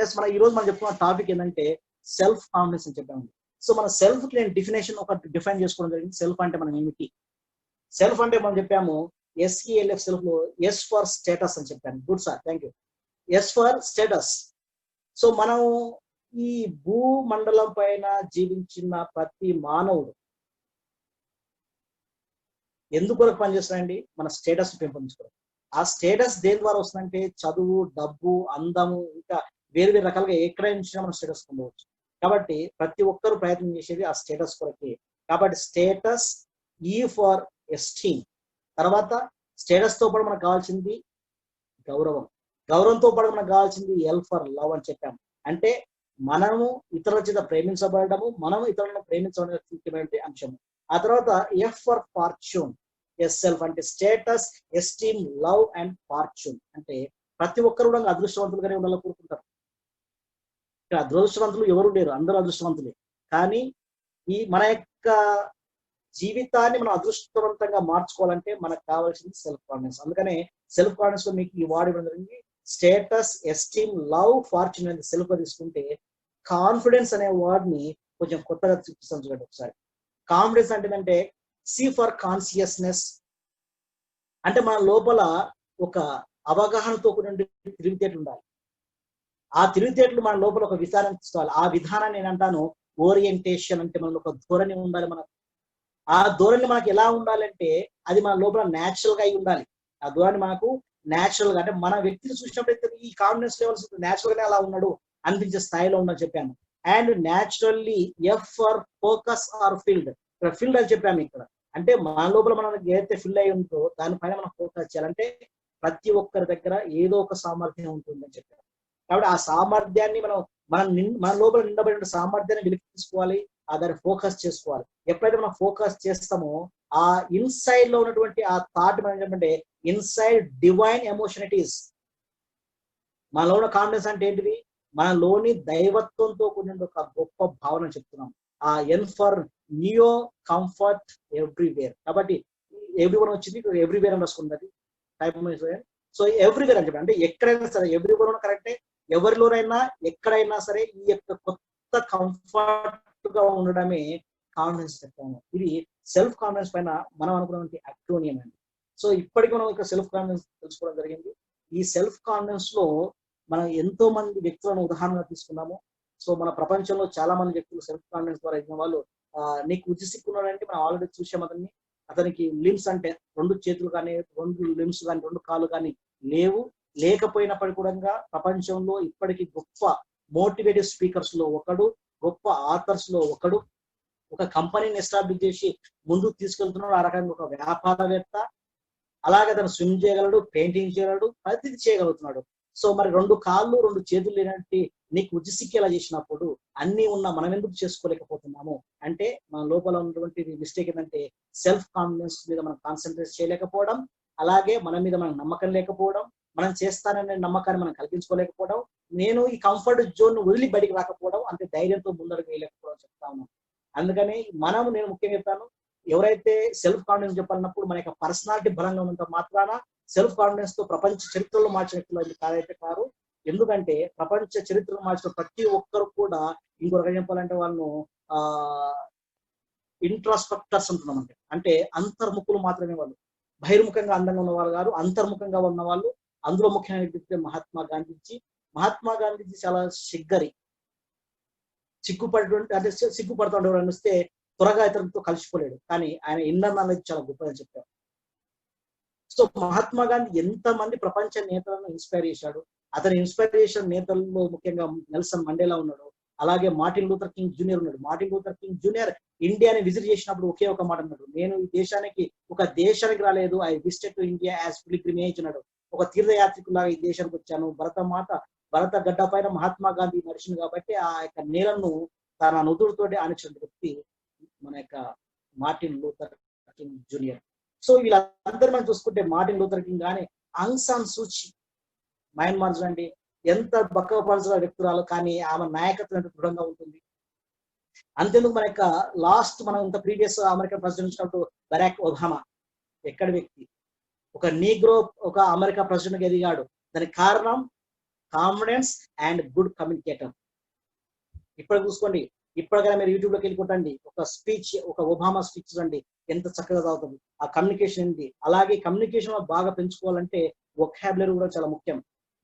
ఎస్, మన ఈ రోజు మనం చెప్పుకున్న టాపిక్ ఏంటంటే సెల్ఫ్ కాన్ఫిడెన్స్ అని చెప్పాము. సో మన సెల్ఫ్ కి నేను డెఫినేషన్ ఒకటి డిఫైన్ చేసుకోవడం జరిగింది. సెల్ఫ్ అంటే మనం ఏమిటి? సెల్ఫ్ అంటే మనం చెప్పాము SELF, సెల్ఫ్ లో ఎస్ ఫర్ స్టేటస్ అని చెప్పాను. Good sir, thank you. S for status. So మనం ఈ భూమండలం పైన జీవించిన ప్రతి మానవుడు ఎందుకు పనిచేస్తాడండి? మన స్టేటస్ పెంపొందించుకోవడం. ఆ స్టేటస్ దేని ద్వారా వస్తుందంటే చదువు, డబ్బు, అందము, ఇంకా వేరు వేరు రకాలుగా ఎక్కడైనా నుంచి మనం స్టేటస్ పొందవచ్చు. కాబట్టి ప్రతి ఒక్కరు ప్రయత్నం చేసేది ఆ స్టేటస్ కొరకే. కాబట్టి స్టేటస్ ఈ ఫర్ ఎస్టీమ్. తర్వాత స్టేటస్ తో పాటు మనకు కావాల్సింది గౌరవం. గౌరవంతో పాటు మనకు కావాల్సింది ఎల్ ఫర్ లవ్ అని చెప్పాము. అంటే మనము ఇతరుల చేత ప్రేమించబడము, మనము ఇతరులను ప్రేమించడం ముఖ్యమైన అంశము. ఆ తర్వాత F for fortune, S self అంటే status, esteem, love and fortune. అంటే ప్రతి ఒక్కరు కూడా అదృష్టవంతులుగానే ఉండాలని కోరుకుంటారు. ఇక్కడ అదృష్టవంతులు ఎవరు లేరు, అందరూ అదృష్టవంతులే. కానీ ఈ మన యొక్క జీవితాన్ని మనం అదృష్టవంతంగా మార్చుకోవాలంటే మనకు కావాల్సింది సెల్ఫ్ కాన్ఫిడెన్స్. అందుకనే సెల్ఫ్ కాన్ఫిడెన్స్ లో మీకు ఈ వార్డ్ ఇవ్వడం జరిగింది. స్టేటస్, ఎస్టీమ్, లవ్, ఫార్చ్యూన్ అనేది సెల్ఫ్ గా తీసుకుంటే, కాన్ఫిడెన్స్ అనే వర్డ్ ని కొంచెం కొత్తగా చూపిస్తాను చూడండి ఒకసారి. కాన్ఫిడెన్స్ అంటే సి ఫర్ కాన్షియస్నెస్, అంటే మన లోపల ఒక అవగాహనతో కూడిన తెలివితేటలు ఉండాలి. ఆ తెలివితేటలు మన లోపల ఒక విధానం తీసుకోవాలి. ఆ విధానాన్ని నేను అంటాను ఓరియంటేషన్. అంటే మనలో ఒక ధోరణి ఉండాలి. మనకు ఆ ధోరణి మనకి ఎలా ఉండాలంటే అది మన లోపల న్యాచురల్ గా అయి ఉండాలి. ఆ ధోరణి మనకు న్యాచురల్ గా, అంటే మన వ్యక్తిని చూసినప్పుడైతే ఈ కాన్ఫిడెన్స్ లెవెల్స్ న్యాచురల్ గానే అలా ఉన్నాడు అనిపించే స్థాయిలో ఉందని చెప్పాను. And naturally F for focus or field. ఇక్కడ ఫీల్డ్ అని చెప్పాము. ఇక్కడ అంటే మన లోపల మనం ఏదైతే ఫీల్డ్ అయి ఉందో దానిపైన మనం ఫోకస్ చేయాలంటే ప్రతి ఒక్కరి దగ్గర ఏదో ఒక సామర్థ్యం ఉంటుందని చెప్పారు. కాబట్టి ఆ సామర్థ్యాన్ని మన లోపల నిండబడిన సామర్థ్యాన్ని వెలికి తీసుకోవాలి. దాన్ని ఫోకస్ చేసుకోవాలి. ఎప్పుడైతే మనం ఫోకస్ చేస్తామో ఆ ఇన్సైడ్ లో ఉన్నటువంటి ఆ థాట్ మనం ఏంటంటే inside divine emotion it is. మనలో ఉన్న కాన్ఫిడెన్స్ అంటే ఏంటిది? మనలోని దైవత్వంతో కూడిన ఒక గొప్ప భావన చెప్తున్నాం. ఆ N for neo comfort everywhere. కాబట్టి ఎవ్రీవన్ వచ్చింది, ఎవ్రీవేర్ అని రాసుకుంటుంది. సో ఎవ్రీవేర్ అని చెప్పి అంటే ఎక్కడైనా సరే ఎవ్రీవేర్ కరెక్టే. ఎవరిలోనైనా ఎక్కడైనా సరే ఈ యొక్క కొత్త కంఫర్ట్ గా ఉండడమే కాన్ఫిడెన్స్ చెప్తాము. ఇది సెల్ఫ్ కాన్ఫిడెన్స్ పైన మనం అనుకున్నటువంటి అక్రోనియం అండి. సో ఇప్పటికీ మనం ఒక సెల్ఫ్ కాన్ఫిడెన్స్ తెలుసుకోవడం జరిగింది. ఈ సెల్ఫ్ కాన్ఫిడెన్స్ లో మనం ఎంతో మంది వ్యక్తులను ఉదాహరణగా తీసుకున్నాము. సో మన ప్రపంచంలో చాలా మంది వ్యక్తులు సెల్ఫ్ కాన్ఫిడెన్స్ ద్వారా ఎదిగిన వాళ్ళు. నీకు ఉజ్జిసిక్కున్నాడంటే మనం ఆల్రెడీ చూసాం అతనికి లిమ్స్ అంటే 2 చేతులు కానీ 2 లిమ్స్ కానీ 2 కాళ్ళు కానీ లేకపోయినప్పటికీ కూడా ప్రపంచంలో ఇప్పటికీ గొప్ప మోటివేటివ్ స్పీకర్స్ లో ఒకడు, గొప్ప ఆథర్స్ లో ఒకడు, ఒక కంపెనీని ఎస్టాబ్లిష్ చేసి ముందుకు తీసుకెళ్తున్నాడు. ఆ రకంగా ఒక వ్యాపారవేత్త. అలాగే అతను స్విమ్ చేయగలడు, పెయింటింగ్ చేయగలడు, ప్రతిదీ చేయగలుగుతున్నాడు. సో మరి 2 కాళ్ళు 2 చేతులు లేనట్టు నీకు ఉజ్జిసిక్కేలా చేసినప్పుడు అన్ని ఉన్న మనం ఎందుకు చేసుకోలేకపోతున్నాము అంటే మన లోపల ఉన్నటువంటి మిస్టేక్ ఏంటంటే సెల్ఫ్ కాన్ఫిడెన్స్ మీద మనం కాన్సన్ట్రేట్ చేయలేకపోవడం, అలాగే మన మీద మనకు నమ్మకం లేకపోవడం, మనం చేస్తాననే నమ్మకాన్ని మనం కల్పించుకోలేకపోవడం, నేను ఈ కంఫర్ట్ జోన్ వదిలి బయటికి రాకపోవడం, అంటే ధైర్యంతో ముందరకు వేయలేకపోవడం చెప్తా ఉన్నాను. అందుకని నేను ముఖ్యంగా చెప్తాను, ఎవరైతే సెల్ఫ్ కాన్ఫిడెన్స్ చెప్పాలన్నప్పుడు మన యొక్క పర్సనాలిటీ బలంగా ఉన్నంత మాత్రాన సెల్ఫ్ కాన్ఫిడెన్స్ తో ప్రపంచ చరిత్రలో మార్చిన వ్యక్తులు కాదైతే కారు. ఎందుకంటే ప్రపంచ చరిత్రలో మార్చిన ప్రతి ఒక్కరు కూడా ఇంకొక చెప్పాలంటే వాళ్ళు ఇంట్రాస్పెక్టర్స్ అంటున్నామంటే అంటే అంతర్ముఖులు మాత్రమే. వాళ్ళు బహిర్ముఖంగా అందంగా ఉన్న వాళ్ళు కాదు, అంతర్ముఖంగా ఉన్న వాళ్ళు. అందులో ముఖ్యమైన వ్యక్తి మహాత్మా గాంధీజీ చాలా సిగ్గుపడుతుంటే అంటే సిగ్గుపడుతుంటే ఎవరైనా వస్తే త్వరగా ఇతరులతో కలిసిపోలేడు, కానీ ఆయన ఇన్నర్ నాలెడ్జ్ చాలా గొప్పదని చెప్పారు. సో మహాత్మా గాంధీ ఎంతమంది ప్రపంచ నేతలను ఇన్స్పైర్ చేశాడు. అతని ఇన్స్పైరేషన్ నేతల్లో ముఖ్యంగా నెల్సన్ మండేలా ఉన్నాడు, అలాగే మార్టిన్ లూథర్ కింగ్ జూనియర్ ఉన్నాడు. మార్టిన్ లూథర్ కింగ్ జూనియర్ ఇండియాని విజిట్ చేసినప్పుడు ఒకే ఒక మాట అన్నాడు, నేను ఈ దేశానికి రాలేదు, I visited to India as pilgrimage అన్నాడు. ఒక తీర్థయాత్రికులాగా ఈ దేశానికి వచ్చాను. భరత గడ్డ పైన మహాత్మా గాంధీ నడిచింది కాబట్టి ఆ యొక్క నేలను తన నుదురుతోటి ఆనించిన వ్యక్తి మన యొక్క Martin Luther king junior. So వీళ్ళందరూ మనం చూసుకుంటే మార్టిన్ లూథర్ కింగ్ కానీ ఆంగ్ సాన్ సూచీ మయన్మార్ చూడండి, ఎంత బక్కపరచిన వ్యక్తురాలు, కానీ ఆమె నాయకత్వం ఎంత దృఢంగా ఉంటుంది. అంతేందుకు మన యొక్క మనం ఇంత ప్రీవియస్ అమెరికన్ ప్రెసిడెంట్ వచ్చినప్పుడు బరాక్ ఒబామా ఎక్కడి వ్యక్తి, ఒక నీగ్రో ఒక అమెరికా ప్రెసిడెంట్ ఎదిగాడు. దానికి కారణం కాన్ఫిడెన్స్ అండ్ గుడ్ కమ్యూనికేటర్. ఇప్పుడు చూసుకోండి, ఇప్పటికైనా మీరు యూట్యూబ్ లోకి వెళ్ళి ఒక స్పీచ్, ఒక ఒబామా స్పీచ్ చూడండి, ఎంత చక్కగా చదువుతుంది. ఆ కమ్యూనికేషన్ ఏంటి, అలాగే కమ్యూనికేషన్ బాగా పెంచుకోవాలంటే వొకాబులరీ కూడా చాలా ముఖ్యం.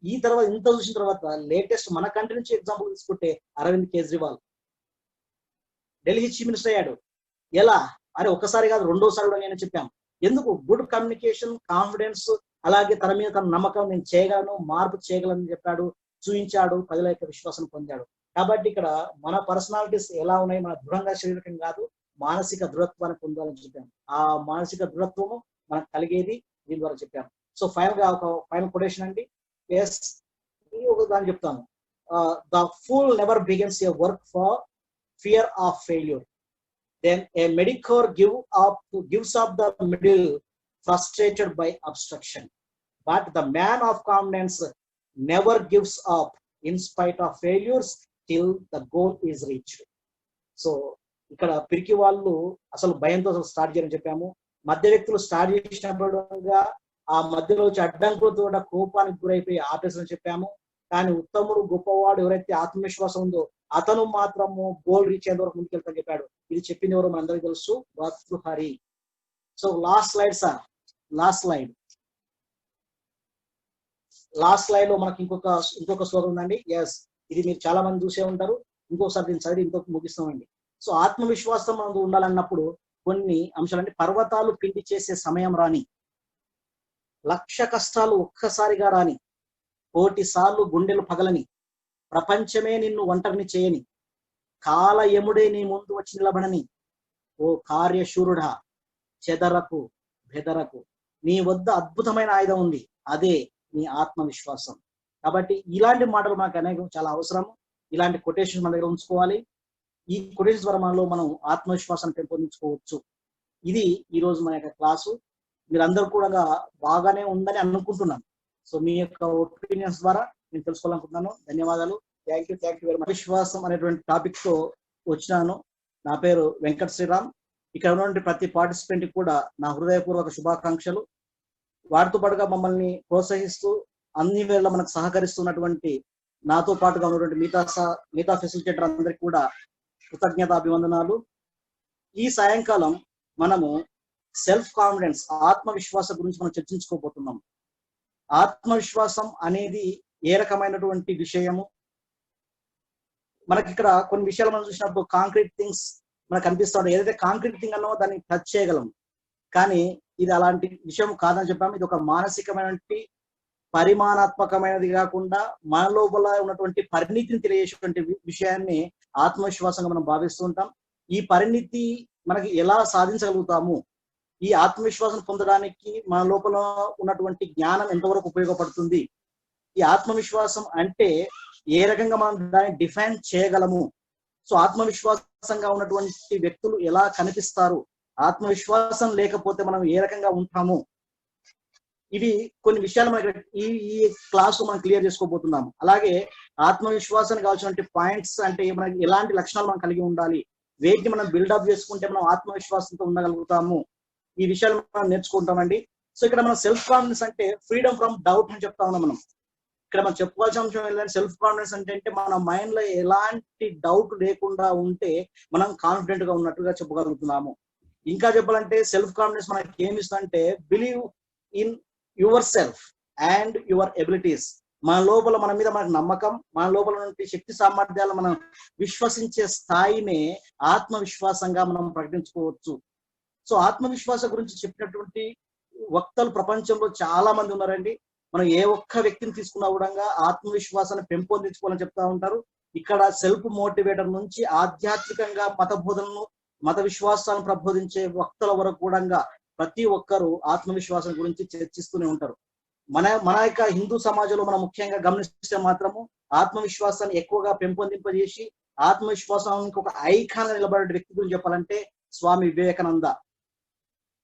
ఈ తర్వాత ఇంత చూసిన తర్వాత లేటెస్ట్ మన కంట్రీ నుంచి ఎగ్జాంపుల్ తీసుకుంటే అరవింద్ కేజ్రీవాల్ ఢిల్లీ చీఫ్ మినిస్టర్ అయ్యాడు. ఎలా అరే ఒక్కసారి కాదు, రెండోసారి కూడా నేను చెప్పాను. ఎందుకు? గుడ్ కమ్యూనికేషన్, కాన్ఫిడెన్స్, అలాగే తన మీద తన నమ్మకం, నేను చేయగలను, మార్పు చేయగలను చెప్పాడు, చూపించాడు, ప్రజల యొక్క విశ్వాసం పొందాడు. కాబట్టి ఇక్కడ మన పర్సనాలిటీస్ ఎలా ఉన్నాయి, మన దృఢంగా శరీరకం కాదు, మానసిక దృఢత్వాన్ని పొందాలని చెప్పాను. ఆ మానసిక దృఢత్వము మనకు కలిగేది దీని ద్వారా చెప్పాను. సో ఫైనల్ గా ఒక ఫైనల్ కొటేషన్ అండి. ఎస్, ఒక దాన్ని చెప్తాను. The fool never begins a work for fear of failure, then a mediocre gives up the middle frustrated by obstruction, but the man of confidence never gives up in spite of failures till the goal is reached. So ఇక్కడ పిరికి వాళ్ళు అసలు భయంతో స్టార్ట్ చేయని చెప్పాము. మధ్య వ్యక్తులు స్టార్ట్ చేసినప్పుడు ఆ మధ్యలో వచ్చి అడ్డంకులతో కోపానికి గురైపోయి ఆపేసని చెప్పాము. కానీ ఉత్తముడు, గొప్పవాడు ఎవరైతే ఆత్మవిశ్వాసం ఉందో అతను మాత్రము గోల్ రీచ్ అయ్యేంత వరకు ముందుకెళ్తాను చెప్పాడు. ఇది చెప్పింది ఎవరో మనందరికీ తెలుసు, Bhartrihari. So last slide sir, last slide. Last slide లో మనకి ఇంకొక శ్లోకం ఉందండి. ఎస్, ఇది మీరు చాలా మంది చూసే ఉంటారు. ఇంకొకసారి దీన్ని చదివి ఇంకొక ముగిస్తామండి. సో ఆత్మవిశ్వాసం మనకు ఉండాలన్నప్పుడు కొన్ని అంశాలండి. పర్వతాలు పిండి చేసే సమయం రాని, 1,00,000 కష్టాలు ఒక్కసారిగా రాని, 1,000 సార్లు గుండెలు పగలని, ప్రపంచమే నిన్ను ఒంటరిని చేయని, కాల యముడే నీ ముందు వచ్చి నిలబడని, ఓ కార్యశూరుడా చెదరకు బెదరకు, నీ వద్ద అద్భుతమైన ఆయుధం ఉంది, అదే నీ ఆత్మవిశ్వాసం. కాబట్టి ఇలాంటి మాటలు మనకు అనేక చాలా అవసరం. ఇలాంటి కొటేషన్స్ మన దగ్గర ఉంచుకోవాలి. ఈ కొటేషన్స్ ద్వారా మనలో మనం ఆత్మవిశ్వాసాన్ని పెంపొందించుకోవచ్చు. ఇది ఈ రోజు మన యొక్క క్లాసు. మీరందరూ కూడా బాగానే ఉందని అనుకుంటున్నాను. సో మీ యొక్క ఒపీనియన్స్ ద్వారా నేను తెలుసుకోవాలనుకుంటున్నాను. ధన్యవాదాలు. Thank you very much. విశ్వాసం అనేటువంటి టాపిక్ తో వచ్చినాను. నా పేరు వెంకట శ్రీరామ్. ఇక్కడ ఉన్నటువంటి ప్రతి పార్టిసిపెంట్ కూడా నా హృదయపూర్వక శుభాకాంక్షలు. వాటితో పాటుగా మమ్మల్ని ప్రోత్సహిస్తూ అన్ని వేళ మనకు సహకరిస్తున్నటువంటి నాతో పాటుగా ఉన్నటువంటి మిగతా ఫెసిలిటేటర్ అందరికి కూడా కృతజ్ఞత అభివందనాలు. ఈ సాయంకాలం మనము సెల్ఫ్ కాన్ఫిడెన్స్, ఆత్మవిశ్వాసం గురించి మనం చర్చించుకోబోతున్నాం. ఆత్మవిశ్వాసం అనేది ఏ రకమైనటువంటి విషయము? మనకి ఇక్కడ కొన్ని విషయాలు మనం చూసినప్పుడు కాంక్రీట్ థింగ్స్ మనకు కనిపిస్తూ ఉంటాయి. ఏదైతే కాంక్రీట్ థింగ్ అన్నామో దాన్ని టచ్ చేయగలం, కానీ ఇది అలాంటి విషయం కాదని చెప్పాము. ఇది ఒక మానసికమైనటువంటి పరిమాణాత్మకమైనది కాకుండా మన లోపల ఉన్నటువంటి పరిణితిని తెలియజేసేటువంటి విషయాన్ని ఆత్మవిశ్వాసంగా మనం భావిస్తూ ఉంటాం. ఈ పరిణితి మనకి ఎలా సాధించగలుగుతాము? ఈ ఆత్మవిశ్వాసం పొందడానికి మన లోపల ఉన్నటువంటి జ్ఞానం ఎంతవరకు ఉపయోగపడుతుంది? ఈ ఆత్మవిశ్వాసం అంటే ఏ రకంగా మనం దాన్ని డిఫైన్ చేయగలము? సో ఆత్మవిశ్వాసంగా ఉన్నటువంటి వ్యక్తులు ఎలా కనిపిస్తారు? ఆత్మవిశ్వాసం లేకపోతే మనం ఏ రకంగా ఉంటాము? ఇవి కొన్ని విషయాలు మనకి ఈ క్లాస్ మనం క్లియర్ చేసుకోబోతున్నాము. అలాగే ఆత్మవిశ్వాసానికి కావాల్సినటువంటి పాయింట్స్ అంటే మనకి ఎలాంటి లక్షణాలు మనం కలిగి ఉండాలి, వేటిని మనం బిల్డప్ చేసుకుంటే మనం ఆత్మవిశ్వాసంతో ఉండగలుగుతాము, ఈ విషయాలు మనం నేర్చుకుంటామండి. సో ఇక్కడ మనం సెల్ఫ్ కాన్ఫిడెన్స్ అంటే ఫ్రీడమ్ ఫ్రమ్ డౌట్ అని చెప్తా ఉన్నాం. మనం ఇక్కడ మనం చెప్పుకోవాల్సిన అంశం ఏంటంటే సెల్ఫ్ కాన్ఫిడెన్స్ అంటే మన మైండ్ లో ఎలాంటి డౌట్ లేకుండా ఉంటే మనం కాన్ఫిడెంట్ గా ఉన్నట్టుగా చెప్పగలుగుతున్నాము. ఇంకా చెప్పాలంటే సెల్ఫ్ కాన్ఫిడెన్స్ మనకి ఏమి ఇస్తుందంటే believe in yourself and your abilities. మన లోపల మన మీద మనకు నమ్మకం, మన లోపల నుండి శక్తి సామర్థ్యాలు మనం విశ్వసించే స్థాయినే ఆత్మవిశ్వాసంగా మనం ప్రకటించుకోవచ్చు. సో ఆత్మవిశ్వాసం గురించి చెప్పినటువంటి వక్తలు ప్రపంచంలో చాలా మంది ఉన్నారండి. మనం ఏ ఒక్క వ్యక్తిని తీసుకున్నా కూడా ఆత్మవిశ్వాసాన్ని పెంపొందించుకోవాలని చెప్తా ఉంటారు. ఇక్కడ సెల్ఫ్ మోటివేటర్ నుంచి ఆధ్యాత్మికంగా మత బోధనను, మత విశ్వాసాలను ప్రబోధించే వక్తల వరకు కూడా ప్రతి ఒక్కరూ ఆత్మవిశ్వాసం గురించి చర్చిస్తూనే ఉంటారు. మన యొక్క హిందూ సమాజంలో మనం ముఖ్యంగా గమనిస్తే మాత్రము ఆత్మవిశ్వాసాన్ని ఎక్కువగా పెంపొందింపజేసి ఆత్మవిశ్వాసానికి ఒక ఐకాన్ నిలబడే వ్యక్తి గురించి చెప్పాలంటే స్వామి వివేకానంద.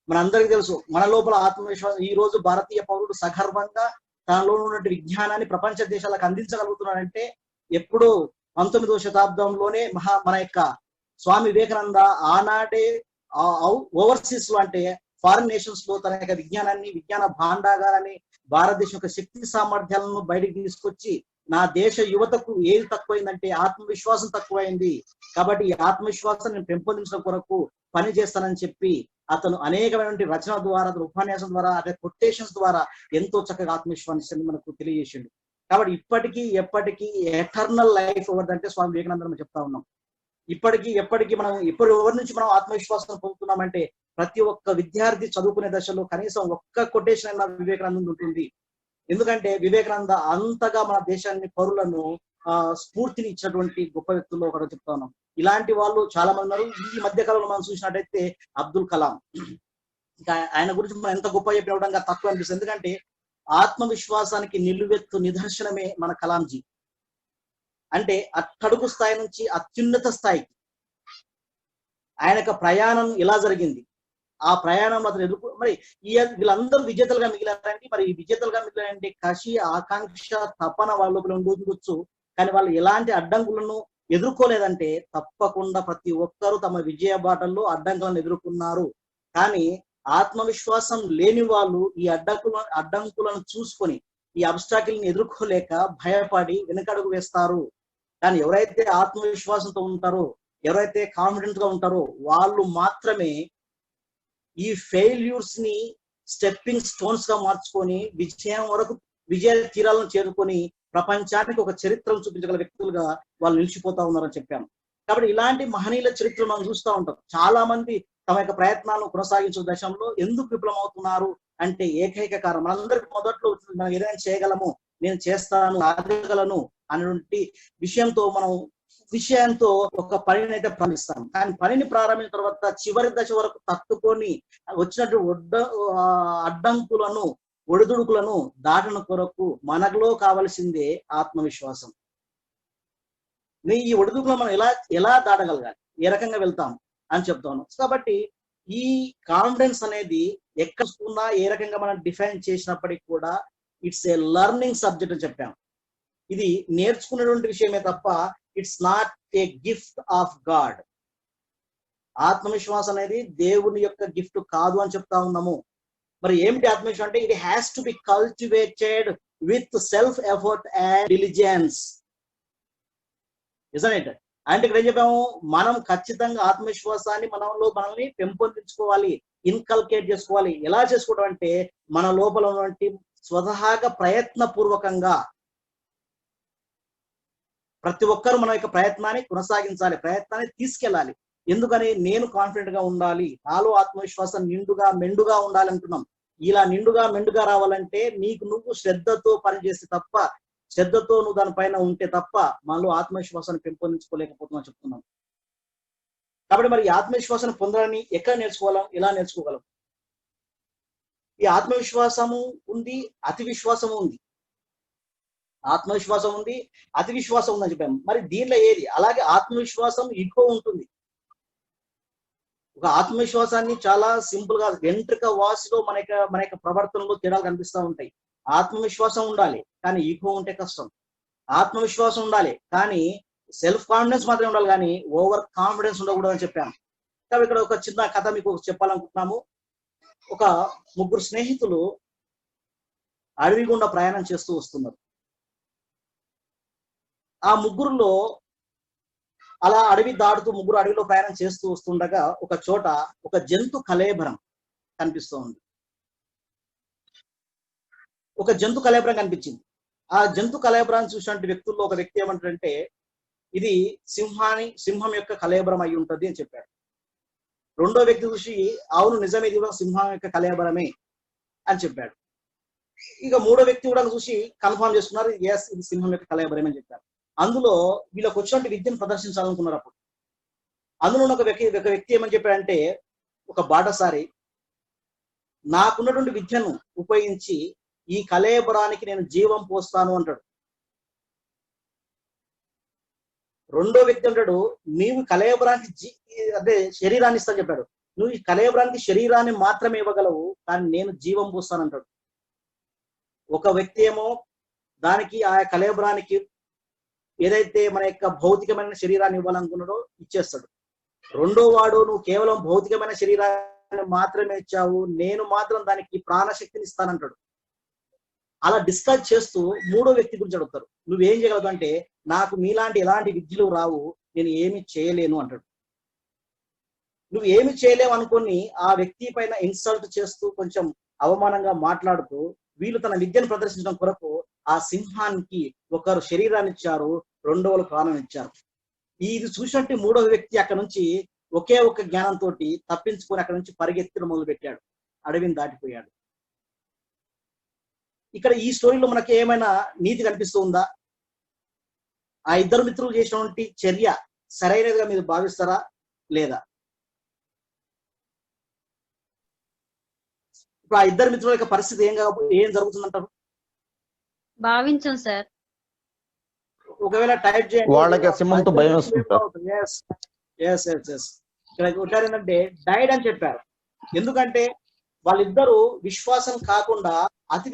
మనందరికీ తెలుసు మన లోపల ఆత్మవిశ్వాసం. ఈ రోజు భారతీయ పౌరుడు సగర్వంగా తనలో ఉన్నటువంటి విజ్ఞానాన్ని ప్రపంచ దేశాలకు అందించగలుగుతున్నాడంటే ఎప్పుడో 19వ శతాబ్దంలోనే మన యొక్క స్వామి వివేకానంద ఆనాడే ఓవర్సీస్ లో అంటే ఫారిన్ నేషన్స్ లో తన యొక్క విజ్ఞానాన్ని, విజ్ఞాన భాండాగారాన్ని, భారతదేశం యొక్క శక్తి సామర్థ్యాలను బయటికి తీసుకొచ్చి నా దేశ యువతకు ఏది తక్కువైందంటే ఆత్మవిశ్వాసం తక్కువైంది, కాబట్టి ఈ ఆత్మవిశ్వాసాన్ని నేను పెంపొందించడం కొరకు పని చేస్తానని చెప్పి అతను అనేకమైనటువంటి రచన ద్వారా, ఉపన్యాసం ద్వారా, అదే కొటేషన్స్ ద్వారా ఎంతో చక్కగా ఆత్మవిశ్వాసాన్ని మనకు తెలియజేసిండు. కాబట్టి ఇప్పటికీ ఎప్పటికీ ఎటర్నల్ లైఫ్ ఎవరిదంటే స్వామి వివేకానంద మనం చెప్తా ఉన్నాం. ఇప్పటికీ ఎప్పటికీ మనం ఎవరి నుంచి మనం ఆత్మవిశ్వాసం పొందుతున్నామంటే ప్రతి ఒక్క విద్యార్థి చదువుకునే దశలో కనీసం ఒక్క కొటేషన్ అయినా వివేకానంద ఉంటుంది. ఎందుకంటే వివేకానంద అంతగా మన దేశాన్ని, పౌరులను స్ఫూర్తిని ఇచ్చినటువంటి గొప్ప వ్యక్తుల్లో ఒకటి చెప్తా ఉన్నాం. ఇలాంటి వాళ్ళు చాలా మంది ఉన్నారు. ఈ మధ్య కాలంలో మనం చూసినట్టయితే అబ్దుల్ కలాం, ఇంకా ఆయన గురించి మనం ఎంత గొప్ప చెప్పినవడంగా తక్కువ అనిపిస్తుంది. ఎందుకంటే ఆత్మవిశ్వాసానికి నిలువెత్తు నిదర్శనమే మన కలాంజీ. అంటే అట్టడుగు స్థాయి నుంచి అత్యున్నత స్థాయికి ఆయన యొక్క ప్రయాణం ఎలా జరిగింది, ఆ ప్రయాణంలో అతను మరి వీళ్ళందరూ విజేతలుగా మిగిలారండి. మరి ఈ విజేతలుగా మిగిలారంటే కషి, ఆకాంక్ష, తపన వాళ్ళ లోపల ఉండొచ్చు. కానీ వాళ్ళు ఎలాంటి అడ్డంకులను ఎదుర్కోలేదంటే తప్పకుండా ప్రతి ఒక్కరూ తమ విజయ బాటల్లో అడ్డంకులను ఎదుర్కొన్నారు. కానీ ఆత్మవిశ్వాసం లేని వాళ్ళు ఈ అడ్డంకులను చూసుకొని ఈ అబ్స్టాకిల్ని ఎదుర్కోలేక భయపడి వెనకడుగు వేస్తారు. కానీ ఎవరైతే ఆత్మవిశ్వాసంతో ఉంటారో, ఎవరైతే కాన్ఫిడెంట్ గా ఉంటారో వాళ్ళు మాత్రమే ఈ ఫెయిల్యూర్స్ ని స్టెప్పింగ్ స్టోన్స్ గా మార్చుకొని విజయం వరకు విజయ తీరాలను చేరుకొని ప్రపంచానికి ఒక చరిత్రను చూపించగల వ్యక్తులుగా వాళ్ళు నిలిచిపోతా ఉన్నారని చెప్పాను. కాబట్టి ఇలాంటి మహనీయుల చరిత్రలు మనం చూస్తూ ఉంటాం. చాలా మంది తమ యొక్క ప్రయత్నాలను కొనసాగించే దశంలో ఎందుకు విఫలమవుతున్నారు అంటే ఏకైక కారణం మనందరికి మొదట్లో మనం ఏదైనా చేయగలము, నేను చేస్తాను, ఆగగలను అనేటువంటి విషయంతో ఒక పనిని అయితే ప్రారంభిస్తాం. కానీ పనిని ప్రారంభించిన తర్వాత చివరి దశ వరకు తట్టుకొని వచ్చినటువంటి అడ్డంకులను ఒడిదుడుకులను దాటన కొరకు మనలో కావలసిందే ఆత్మవిశ్వాసం. ఈ ఒడిదుడుకులను మనం ఎలా దాటగలగాలి, ఏ రకంగా వెళ్తాం అని చెప్తాను. కాబట్టి ఈ కాన్ఫిడెన్స్ అనేది ఎక్కడ వస్తున్నా ఏ రకంగా మనం డిఫైన్ చేసినప్పటికీ కూడా ఇట్స్ ఏ లెర్నింగ్ సబ్జెక్ట్ అని చెప్పాము. ఇది నేర్చుకునేటువంటి విషయమే తప్ప it's not a gift of God. ఆత్మవిశ్వాసం అనేది దేవుని యొక్క గిఫ్ట్ కాదు అని చెప్తా ఉన్నాము. మరి ఏమిటి ఆత్మవిశ్వాసం అంటే it has to be cultivated with self effort and diligence. Isn't it? అంటే ఇక్కడ ఏం చెప్పాము, మనం ఖచ్చితంగా ఆత్మవిశ్వాసాన్ని మనల్ని పెంపొందించుకోవాలి, ఇన్కల్కేట్ చేసుకోవాలి. ఎలా చేసుకోవడం అంటే మన లోపల ఉన్నటువంటి స్వతహాగా ప్రయత్నపూర్వకంగా ప్రతి ఒక్కరు మన యొక్క ప్రయత్నాన్ని కొనసాగించాలి, ప్రయత్నాన్ని తీసుకెళ్ళాలి. ఎందుకని నేను కాన్ఫిడెంట్ గా ఉండాలి, నాలో ఆత్మవిశ్వాసం నిండుగా మెండుగా ఉండాలి అంటున్నాం. ఇలా నిండుగా మెండుగా రావాలంటే నీకు నువ్వు శ్రద్ధతో పనిచేస్తే తప్ప, శ్రద్ధతో నువ్వు దానిపైన ఉంటే తప్ప మనలో ఆత్మవిశ్వాసాన్ని పెంపొందించుకోలేకపోతున్నాం చెప్తున్నాం. కాబట్టి మరి ఈ ఆత్మవిశ్వాసాన్ని పొందాలని ఎక్కడ నేర్చుకోగలం, ఎలా నేర్చుకోగలం? ఈ ఆత్మవిశ్వాసము ఉంది, అతి విశ్వాసము ఉంది. ఆత్మవిశ్వాసం ఉంది, అతి విశ్వాసం ఉందని చెప్పాము. మరి దీనిలో ఏది? అలాగే ఆత్మవిశ్వాసం ఈగో ఉంటుంది. ఒక ఆత్మవిశ్వాసాన్ని చాలా సింపుల్ గా వెంట్రుక వాసిలో మన యొక్క ప్రవర్తనలో తేడాలు కనిపిస్తూ ఉంటాయి. ఆత్మవిశ్వాసం ఉండాలి కానీ ఈగో ఉంటే కష్టం. ఆత్మవిశ్వాసం ఉండాలి కానీ సెల్ఫ్ కాన్ఫిడెన్స్ మాత్రమే ఉండాలి కానీ ఓవర్ కాన్ఫిడెన్స్ ఉండకూడదు అని చెప్పాను. కాబట్టి ఇక్కడ ఒక చిన్న కథ మీకు చెప్పాలనుకుంటున్నాము. ఒక ముగ్గురు స్నేహితులు అడవి గుండా ప్రయాణం చేస్తూ వస్తున్నారు. ఆ ముగ్గురులో అలా అడవి దాటుతూ ముగ్గురు అడవిలో ప్రయాణం చేస్తూ వస్తుండగా ఒక చోట ఒక జంతు కళేబరం కనిపిస్తూ ఉంది. ఒక జంతు కళేబరం కనిపించింది. ఆ జంతు కళేబరాన్ని చూసినటువంటి వ్యక్తుల్లో ఒక వ్యక్తి ఏమంటాడంటే ఇది సింహం యొక్క కళేబరం అయి ఉంటది అని చెప్పాడు. రెండో వ్యక్తి చూసి అవును నిజమే, ఇది కూడా సింహం యొక్క కళేబరమే అని చెప్పాడు. ఇక మూడో వ్యక్తి కూడా చూసి కన్ఫర్మ్ చేసుకున్నారు, ఎస్ ఇది సింహం యొక్క కళేబరమే అని చెప్పారు. అందులో వీళ్ళకి వచ్చినట్టు విద్యను ప్రదర్శించాలనుకున్నారు. అప్పుడు అందులో ఒక వ్యక్తి ఏమని చెప్పాడంటే, ఒక బాటసారి నాకున్నటువంటి విద్యను ఉపయోగించి ఈ కళేబరానికి నేను జీవం పోస్తాను అంటాడు. రెండో వ్యక్తి అంటాడు, నీవు కళేబరానికి అదే శరీరాన్ని ఇస్తాను చెప్పాడు. నువ్వు ఈ కళేబరానికి శరీరాన్ని మాత్రమే ఇవ్వగలవు కానీ నేను జీవం పోస్తానంటాడు. ఒక వ్యక్తి ఏమో దానికి ఆ కళేబరానికి ఏదైతే మన యొక్క భౌతికమైన శరీరాన్ని ఇవ్వాలనుకున్నాడో ఇచ్చేస్తాడు. రెండో వాడు నువ్వు కేవలం భౌతికమైన శరీరాన్ని మాత్రమే ఇచ్చావు, నేను మాత్రం దానికి ప్రాణశక్తిని ఇస్తానంటాడు. అలా డిస్కస్ చేస్తూ మూడో వ్యక్తి గురించి అడుగుతారు, నువ్వేం చేయగలవు అంటే నాకు మీలాంటి ఎలాంటి విద్యలు రావు, నేను ఏమి చేయలేను అంటాడు. నువ్వు ఏమి చేయలేవు అనుకొని ఆ వ్యక్తి పైన ఇన్సల్ట్ చేస్తూ కొంచెం అవమానంగా మాట్లాడుతూ వీళ్ళు తన విద్యను ప్రదర్శించడం కొరకు ఆ సింహానికి ఒకరు శరీరాన్ని ఇచ్చారు, రెండోలు ప్రాణం ఇచ్చారు. ఇది చూసినట్టు మూడో వ్యక్తి అక్కడ నుంచి ఒకే ఒక జ్ఞానంతో తప్పించుకొని అక్కడ నుంచి పరిగెత్తడం మొదలు పెట్టాడు, అడవిని దాటిపోయాడు. ఇక్కడ ఈ స్టోరీలో మనకి ఏమైనా నీతి కనిపిస్తూ ఉందా? ఆ ఇద్దరు మిత్రులు చేసినటువంటి చర్య సరైనదిగా మీరు భావిస్తారా లేదా? ఇప్పుడు ఆ ఇద్దరు మిత్రుల యొక్క పరిస్థితి ఏం జరుగుతుందంటారు? భావించాం సార్. ఒకవేళ టైప్ చేయండి, వాళ్ళకి సింహంతో భయం వస్తుంది. ఇక్కడ ఏంటంటే డైడ్ అని చెప్పారు. ఎందుకంటే వాళ్ళిద్దరూ విశ్వాసం కాకుండా అతి